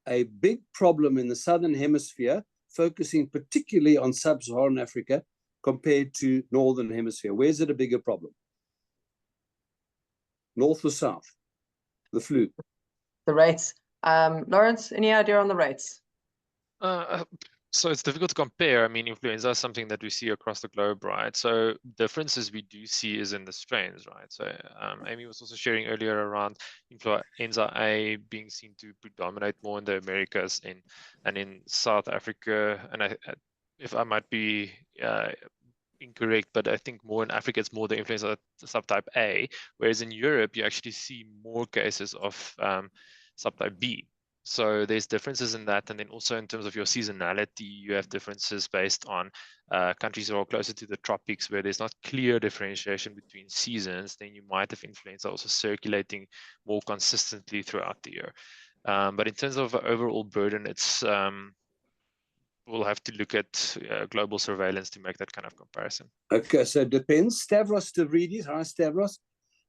a big problem in the Southern Hemisphere, focusing particularly on sub-Saharan Africa compared to Northern Hemisphere? Where's it a bigger problem? North or south? The flu? The rates. Lawrence, any idea on the rates? So it's difficult to compare. I mean, influenza is something that we see across the globe, right? So differences we do see is in the strains, right? So Amy was also sharing earlier around influenza A being seen to predominate more in the Americas and in South Africa. And if I might be incorrect, but I think more in Africa, it's more the influenza subtype A, whereas in Europe, you actually see more cases of subtype B. So there's differences in that. And then also in terms of your seasonality, you have differences based on countries that are closer to the tropics where there's not clear differentiation between seasons. Then you might have influenza also circulating more consistently throughout the year. But in terms of overall burden, it's we'll have to look at global surveillance to make that kind of comparison. Okay, so it depends. Stavros Stavridis, hi Stavros.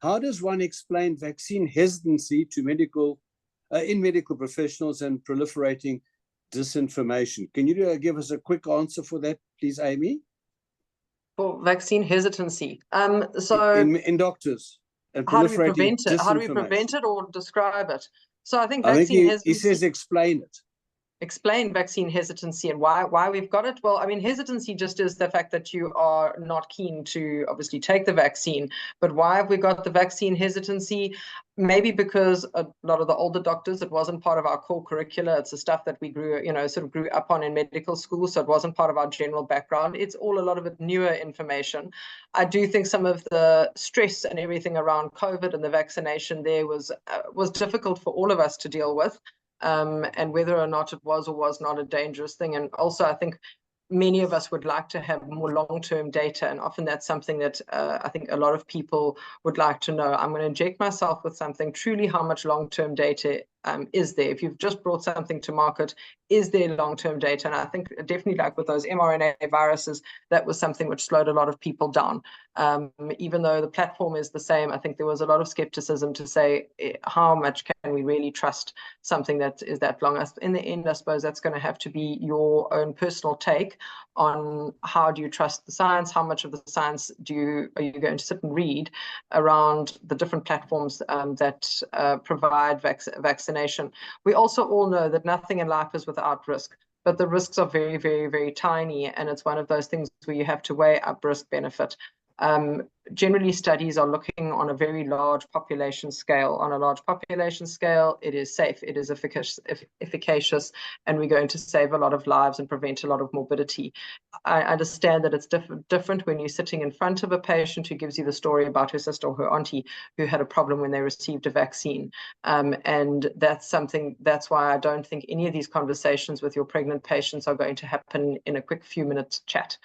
How does one explain vaccine hesitancy to medical professionals and proliferating disinformation? Can you give us a quick answer for that, please, Amy? For vaccine hesitancy. So in doctors and how do we proliferating prevent it? How do we disinformation. prevent it or describe it? So I think I vaccine think hesitancy. he says explain it. Explain vaccine hesitancy and why we've got it. Well, I mean, hesitancy just is the fact that you are not keen to obviously take the vaccine. But why have we got the vaccine hesitancy? Maybe because a lot of the older doctors, it wasn't part of our core curricula. It's the stuff that we grew up on in medical school. So it wasn't part of our general background. It's all a lot of it newer information. I do think some of the stress and everything around COVID and the vaccination there was difficult for all of us to deal with. And whether or not it was or was not a dangerous thing. And also, I think many of us would like to have more long-term data, and often that's something that I think a lot of people would like to know. I'm going to inject myself with something. Truly, how much long-term data is there? If you've just brought something to market, is there long-term data? And I think definitely, like with those mRNA viruses, that was something which slowed a lot of people down. Even though the platform is the same, I think there was a lot of skepticism to say, how much can we really trust something that is that long? In the end, I suppose that's going to have to be your own personal take on how do you trust the science, how much of the science are you going to sit and read around the different platforms that provide vaccination. We also all know that nothing in life is without risk, but the risks are very, very, very tiny, and it's one of those things where you have to weigh up risk benefit. Generally, studies are looking on a very large population scale. On a large population scale, it is safe, it is efficacious, and we're going to save a lot of lives and prevent a lot of morbidity. I understand that it's different when you're sitting in front of a patient who gives you the story about her sister or her auntie who had a problem when they received a vaccine. And that's why I don't think any of these conversations with your pregnant patients are going to happen in a quick few minutes chat.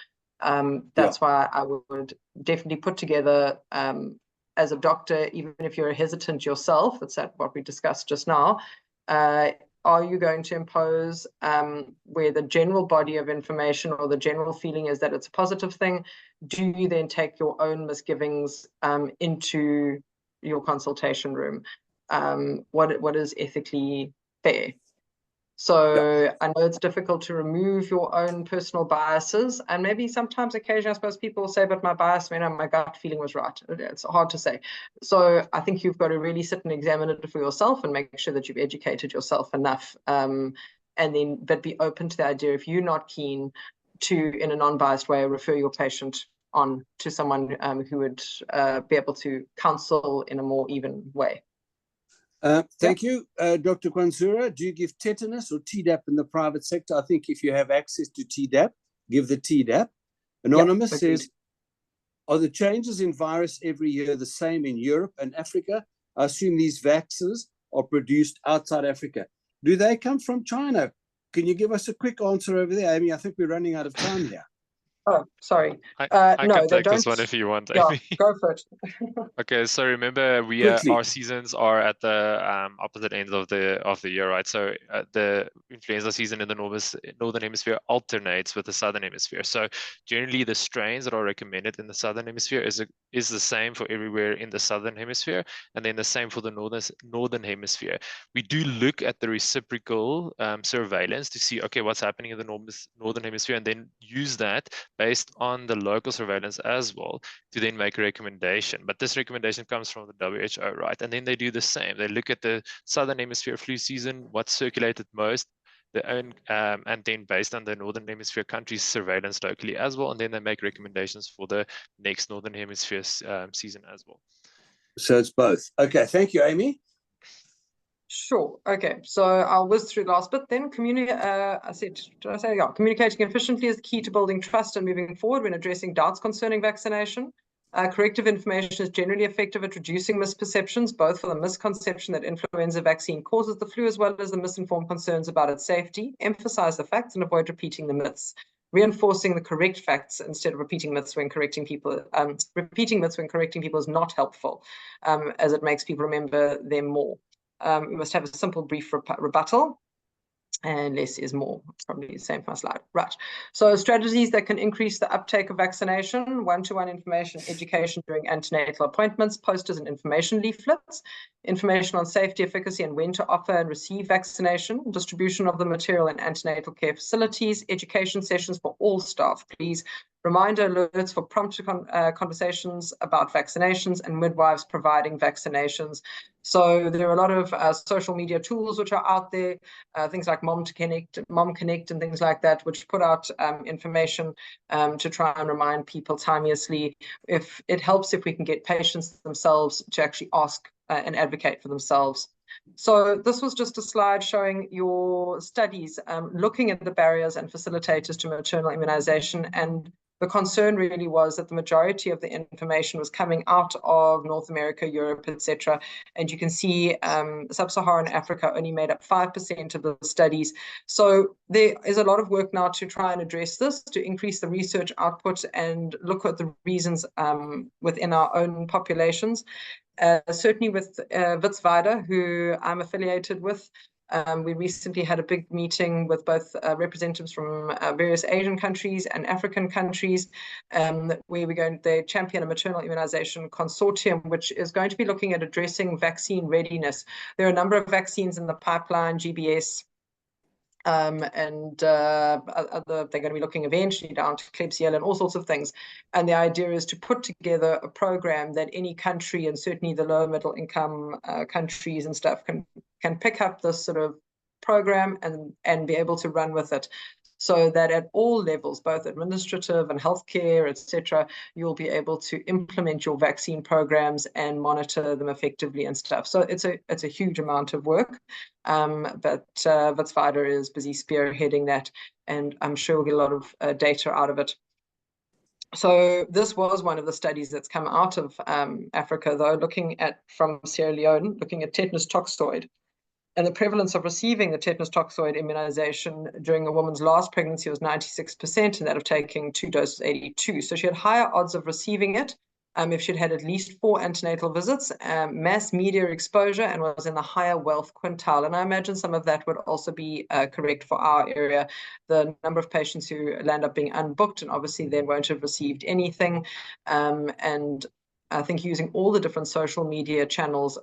That's why I would definitely put together, as a doctor, even if you're hesitant yourself, it's what we discussed just now, are you going to impose where the general body of information or the general feeling is that it's a positive thing? Do you then take your own misgivings into your consultation room? What is ethically fair? So I know it's difficult to remove your own personal biases, and maybe sometimes occasionally, I suppose people will say, but my bias, my gut feeling was right. It's hard to say. So I think you've got to really sit and examine it for yourself and make sure that you've educated yourself enough, but be open to the idea if you're not keen to, in a non-biased way, refer your patient on to someone who would be able to counsel in a more even way. Thank you, Dr. Kwanzura. Do you give tetanus or Tdap in the private sector? I think if you have access to Tdap, give the Tdap. Anonymous says, are the changes in virus every year the same in Europe and Africa? I assume these vaccines are produced outside Africa. Do they come from China? Can you give us a quick answer over there, Amy? I think we're running out of time here. Oh, sorry. I no, can they take don't. this one if you want, Yeah, Amy. go for it. Okay, so remember our seasons are at the opposite ends of the year, right? So the influenza season in the northern hemisphere alternates with the southern hemisphere. So generally, the strains that are recommended in the southern hemisphere is the same for everywhere in the southern hemisphere, and then the same for the northern hemisphere. We do look at the reciprocal surveillance to see, okay, what's happening in the northern hemisphere, and then use that based on the local surveillance as well, to then make a recommendation. But this recommendation comes from the WHO, right? And then they do the same. They look at the Southern Hemisphere flu season, what circulated most, their own, and then based on the Northern Hemisphere countries, surveillance locally as well. And then they make recommendations for the next Northern Hemisphere season as well. So it's both. Okay, thank you, Amy. Sure. Okay. So I'll whiz through the last bit then. Communicating efficiently is key to building trust and moving forward when addressing doubts concerning vaccination. Corrective information is generally effective at reducing misperceptions, both for the misconception that influenza vaccine causes the flu, as well as the misinformed concerns about its safety. Emphasize the facts and avoid repeating the myths. Reinforcing the correct facts instead of repeating myths when correcting people. Repeating myths when correcting people is not helpful, as it makes people remember them more. We must have a simple, brief rebuttal, and less is more. It's probably the same for my slide. Right. So strategies that can increase the uptake of vaccination: one-to-one information, education during antenatal appointments, posters and information leaflets, information on safety, efficacy, and when to offer and receive vaccination, distribution of the material in antenatal care facilities, education sessions for all staff, please. Reminder alerts for prompt conversations about vaccinations, and midwives providing vaccinations. So there are a lot of social media tools which are out there, things like Mom Connect and things like that, which put out information to try and remind people timeously. If it helps if we can get patients themselves to actually ask and advocate for themselves. So this was just a slide showing your studies, looking at the barriers and facilitators to maternal immunization. And the concern really was that the majority of the information was coming out of North America, Europe, etc. And you can see sub-Saharan Africa only made up 5% of the studies. So there is a lot of work now to try and address this, to increase the research output and look at the reasons within our own populations. Certainly with ViP, who I'm affiliated with, we recently had a big meeting with both representatives from various Asian countries and African countries, where they champion a maternal immunization consortium, which is going to be looking at addressing vaccine readiness. There are a number of vaccines in the pipeline, GBS, and they're going to be looking eventually down to Klebsiella and all sorts of things. And the idea is to put together a program that any country, and certainly the lower middle income countries and stuff, can pick up this sort of program and be able to run with it, so that at all levels, both administrative and healthcare, etc., you'll be able to implement your vaccine programs and monitor them effectively and stuff. So it's a huge amount of work, but ViP is busy spearheading that, and I'm sure we'll get a lot of data out of it. So this was one of the studies that's come out of Africa, though, from Sierra Leone, looking at tetanus toxoid. And the prevalence of receiving the tetanus toxoid immunization during a woman's last pregnancy was 96%, and that of taking 2 doses, 82%. So she had higher odds of receiving it if she'd had at least 4 antenatal visits, mass media exposure, and was in the higher wealth quintile. And I imagine some of that would also be correct for our area. The number of patients who land up being unbooked and obviously then won't have received anything. And I think using all the different social media channels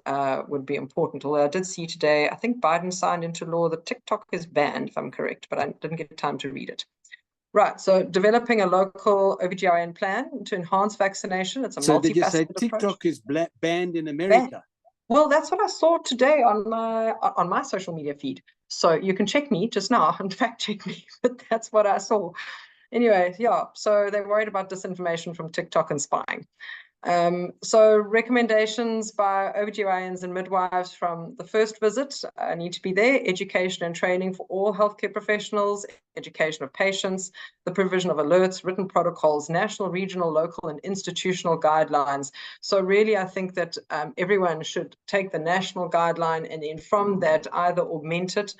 would be important. Although I did see today, I think Biden signed into law that TikTok is banned, if I'm correct, but I didn't get time to read it. Right, so developing a local OBGYN plan to enhance vaccination. It's a multifaceted approach. So did you say TikTok is banned in America? Well, that's what I saw today on my social media feed. So you can check me just now and fact check me, but that's what I saw. Anyway, yeah, so they're worried about disinformation from TikTok and spying. So recommendations by OBGYNs and midwives from the first visit need to be there: education and training for all healthcare professionals, education of patients, the provision of alerts, written protocols, national, regional, local, and institutional guidelines. So really, I think that everyone should take the national guideline and then from that either augment it,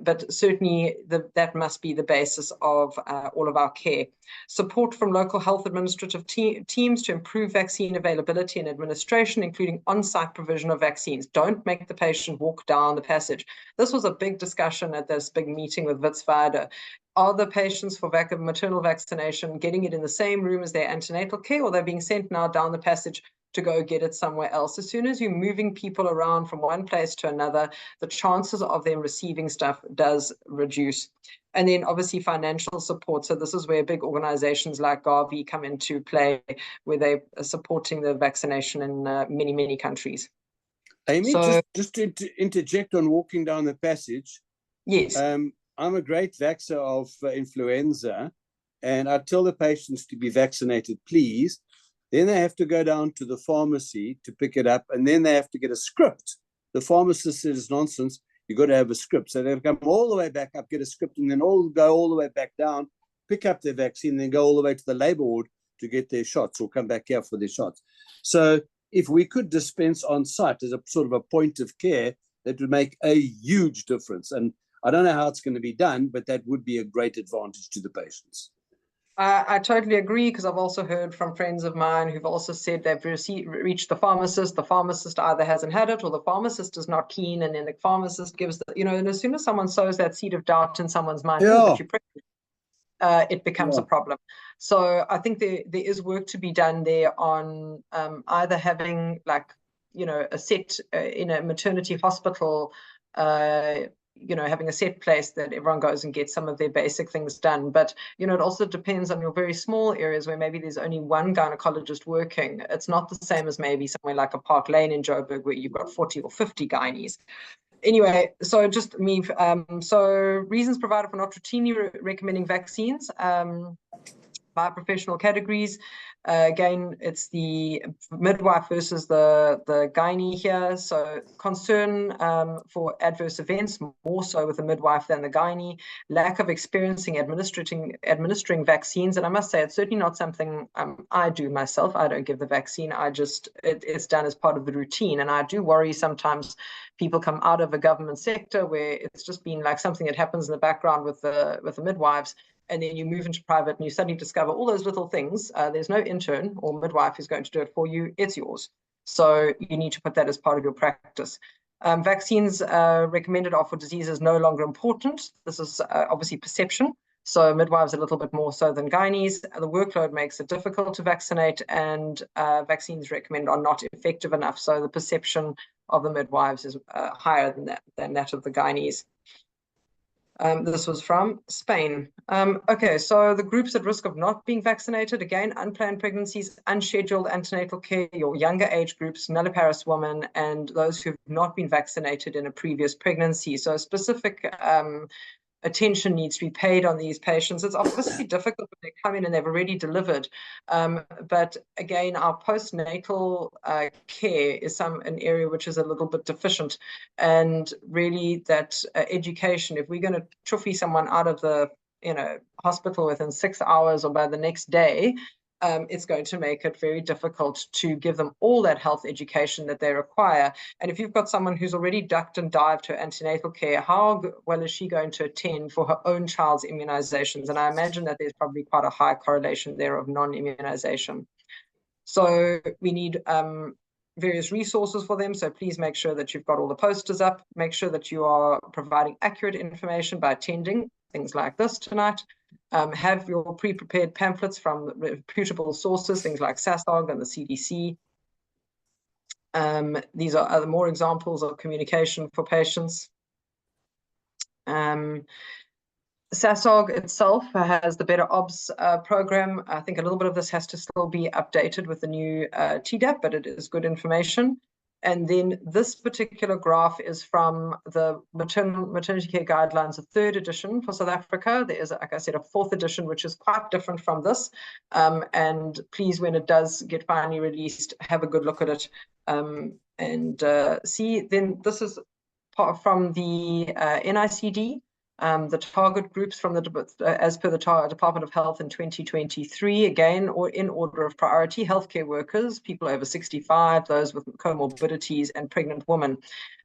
but certainly that must be the basis of all of our care. Support from local health administrative teams to improve vaccine availability and administration, including on-site provision of vaccines. Don't make the patient walk down the passage. This was a big discussion at this big meeting with ViP. Are the patients for maternal vaccination getting it in the same room as their antenatal care, or they're being sent now down the passage to go get it somewhere else. As soon as you're moving people around from one place to another, the chances of them receiving stuff does reduce. And then obviously financial support. So this is where big organizations like Gavi come into play, where they are supporting the vaccination in many, many countries. Amy, So, just to interject on walking down the passage. yes. I'm a great vaxxer of influenza, and I tell the patients to be vaccinated, please. Then they have to go down to the pharmacy to pick it up, and then they have to get a script. The pharmacist says nonsense. You've got to have a script. So they come all the way back up, get a script, and then go all the way back down, pick up their vaccine, then go all the way to the labor ward to get their shots or come back here for their shots. So if we could dispense on site as a sort of a point of care, that would make a huge difference. And I don't know how it's going to be done, but that would be a great advantage to the patients. I totally agree, because I've also heard from friends of mine who've also said they've reached the pharmacist either hasn't had it or the pharmacist is not keen, and then the pharmacist gives and as soon as someone sows that seed of doubt in someone's mind, oh, but you're pregnant, it becomes a problem. So I think there is work to be done there on either having a set in a maternity hospital, having a set place that everyone goes and gets some of their basic things done. But, it also depends on your very small areas where maybe there's only one gynecologist working. It's not the same as maybe somewhere like a Park Lane in Joburg where you've got 40 or 50 gynaes. Anyway, so just me. So reasons provided for not routinely recommending vaccines by professional categories. Again, it's the midwife versus the gynae here. So concern for adverse events, more so with the midwife than the gynae. Lack of experience administering vaccines. And I must say, it's certainly not something I do myself. I don't give the vaccine. It's done as part of the routine. And I do worry sometimes people come out of a government sector where it's just been like something that happens in the background with the midwives. And then you move into private and you suddenly discover all those little things. There's no intern or midwife who's going to do it for you. It's yours. So you need to put that as part of your practice. Vaccines recommended are for diseases no longer important. This is obviously perception. So midwives a little bit more so than gynaes. The workload makes it difficult to vaccinate, and vaccines recommended are not effective enough. So the perception of the midwives is higher than that of the gynaes. This was from Spain. Okay, so the groups at risk of not being vaccinated, again, unplanned pregnancies, unscheduled antenatal care, your younger age groups, nulliparous women, and those who've not been vaccinated in a previous pregnancy. So specific attention needs to be paid on these patients. It's obviously difficult when they come in and they've already delivered. But again, our postnatal care is an area which is a little bit deficient. And really that education, if we're going to chuffy someone out of the hospital within 6 hours or by the next day, it's going to make it very difficult to give them all that health education that they require. And if you've got someone who's already ducked and dived to antenatal care, how well is she going to attend for her own child's immunizations? And I imagine that there's probably quite a high correlation there of non-immunization. So we need various resources for them. So please make sure that you've got all the posters up. Make sure that you are providing accurate information by attending things like this tonight. Have your pre-prepared pamphlets from reputable sources, things like SASOG and the CDC. These are other more examples of communication for patients. SASOG itself has the Better OBS program. I think a little bit of this has to still be updated with the new TDAP, but it is good information. And then this particular graph is from the maternity care guidelines, a 3rd edition for South Africa. There is, like I said, a 4th edition, which is quite different from this. And please, when it does get finally released, have a good look at it and see. Then this is from the NICD. The target groups from as per the Department of Health in 2023, again, or in order of priority, healthcare workers, people over 65, those with comorbidities, and pregnant women.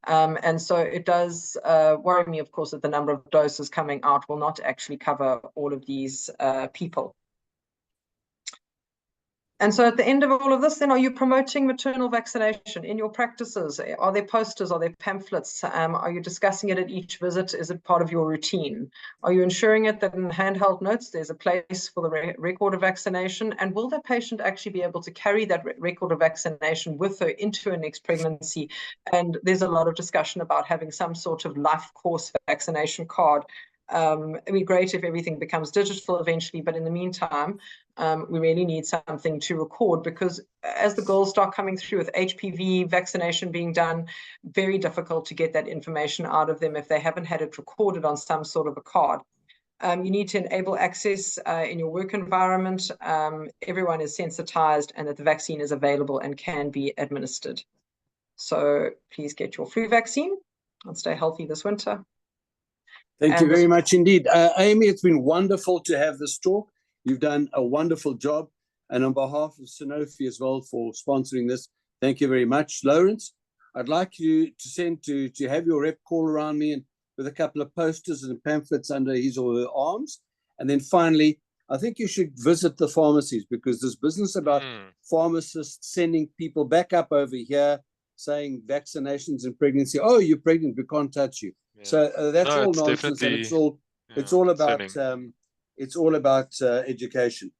And so it does worry me, of course, that the number of doses coming out will not actually cover all of these people. And so at the end of all of this, then, are you promoting maternal vaccination in your practices? Are there posters? Are there pamphlets? Are you discussing it at each visit? Is it part of your routine? Are you ensuring it that in handheld notes, there's a place for the record of vaccination? And will the patient actually be able to carry that record of vaccination with her into her next pregnancy? And there's a lot of discussion about having some sort of life course vaccination card. It'd be great if everything becomes digital eventually, but in the meantime, we really need something to record, because as the girls start coming through with HPV vaccination being done, very difficult to get that information out of them if they haven't had it recorded on some sort of a card. You need to enable access in your work environment. Everyone is sensitized and that the vaccine is available and can be administered. So please get your flu vaccine and stay healthy this winter. Thank you very much indeed. Amy, it's been wonderful to have this talk. You've done a wonderful job. And on behalf of Sanofi as well for sponsoring this, thank you very much. Lawrence, I'd like you to have your rep call around me and with a couple of posters and pamphlets under his or her arms. And then finally, I think you should visit the pharmacies, because this business about pharmacists sending people back up over here saying vaccinations and pregnancy, oh, you're pregnant, we can't touch you. Yeah. So that's all nonsense, and it's all about education.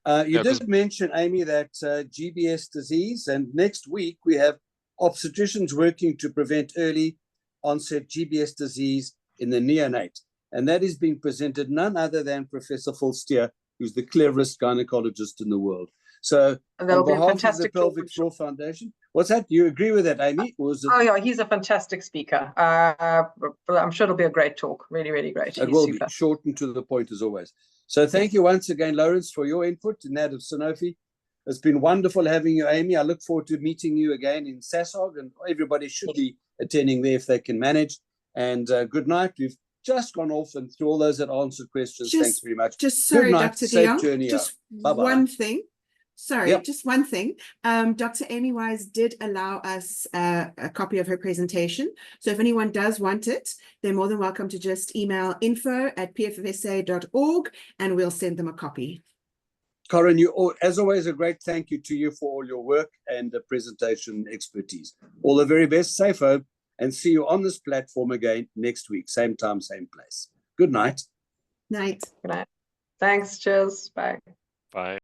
You did mention, Amy, that GBS disease, and next week we have obstetricians working to prevent early onset GBS disease in the neonate, and that is being presented none other than Professor Fulstier, who's the cleverest gynecologist in the world. So on behalf of the Pelvic Floor Foundation, what's that? Do you agree with that, Amy? Or is it... Oh yeah, he's a fantastic speaker. I'm sure it'll be a great talk. Really, really great. It will be short and to the point as always. So thank you once again, Lawrence, for your input and that of Sanofi. It's been wonderful having you, Amy. I look forward to meeting you again in SASOG, and everybody should be attending there if they can manage. And good night. We've just gone off and through all those that answered questions. Thanks very much. Just sorry, Dr. Dion, just one thing. Sorry, Yep. Just one thing. Dr. Amy Wise did allow us a copy of her presentation. So if anyone does want it, they're more than welcome to just email info@pffsa.org and we'll send them a copy. Corinne, as always, a great thank you to you for all your work and presentation expertise. All the very best, safe home, and see you on this platform again next week. Same time, same place. Good night. Night. Good night. Thanks. Cheers. Bye. Bye.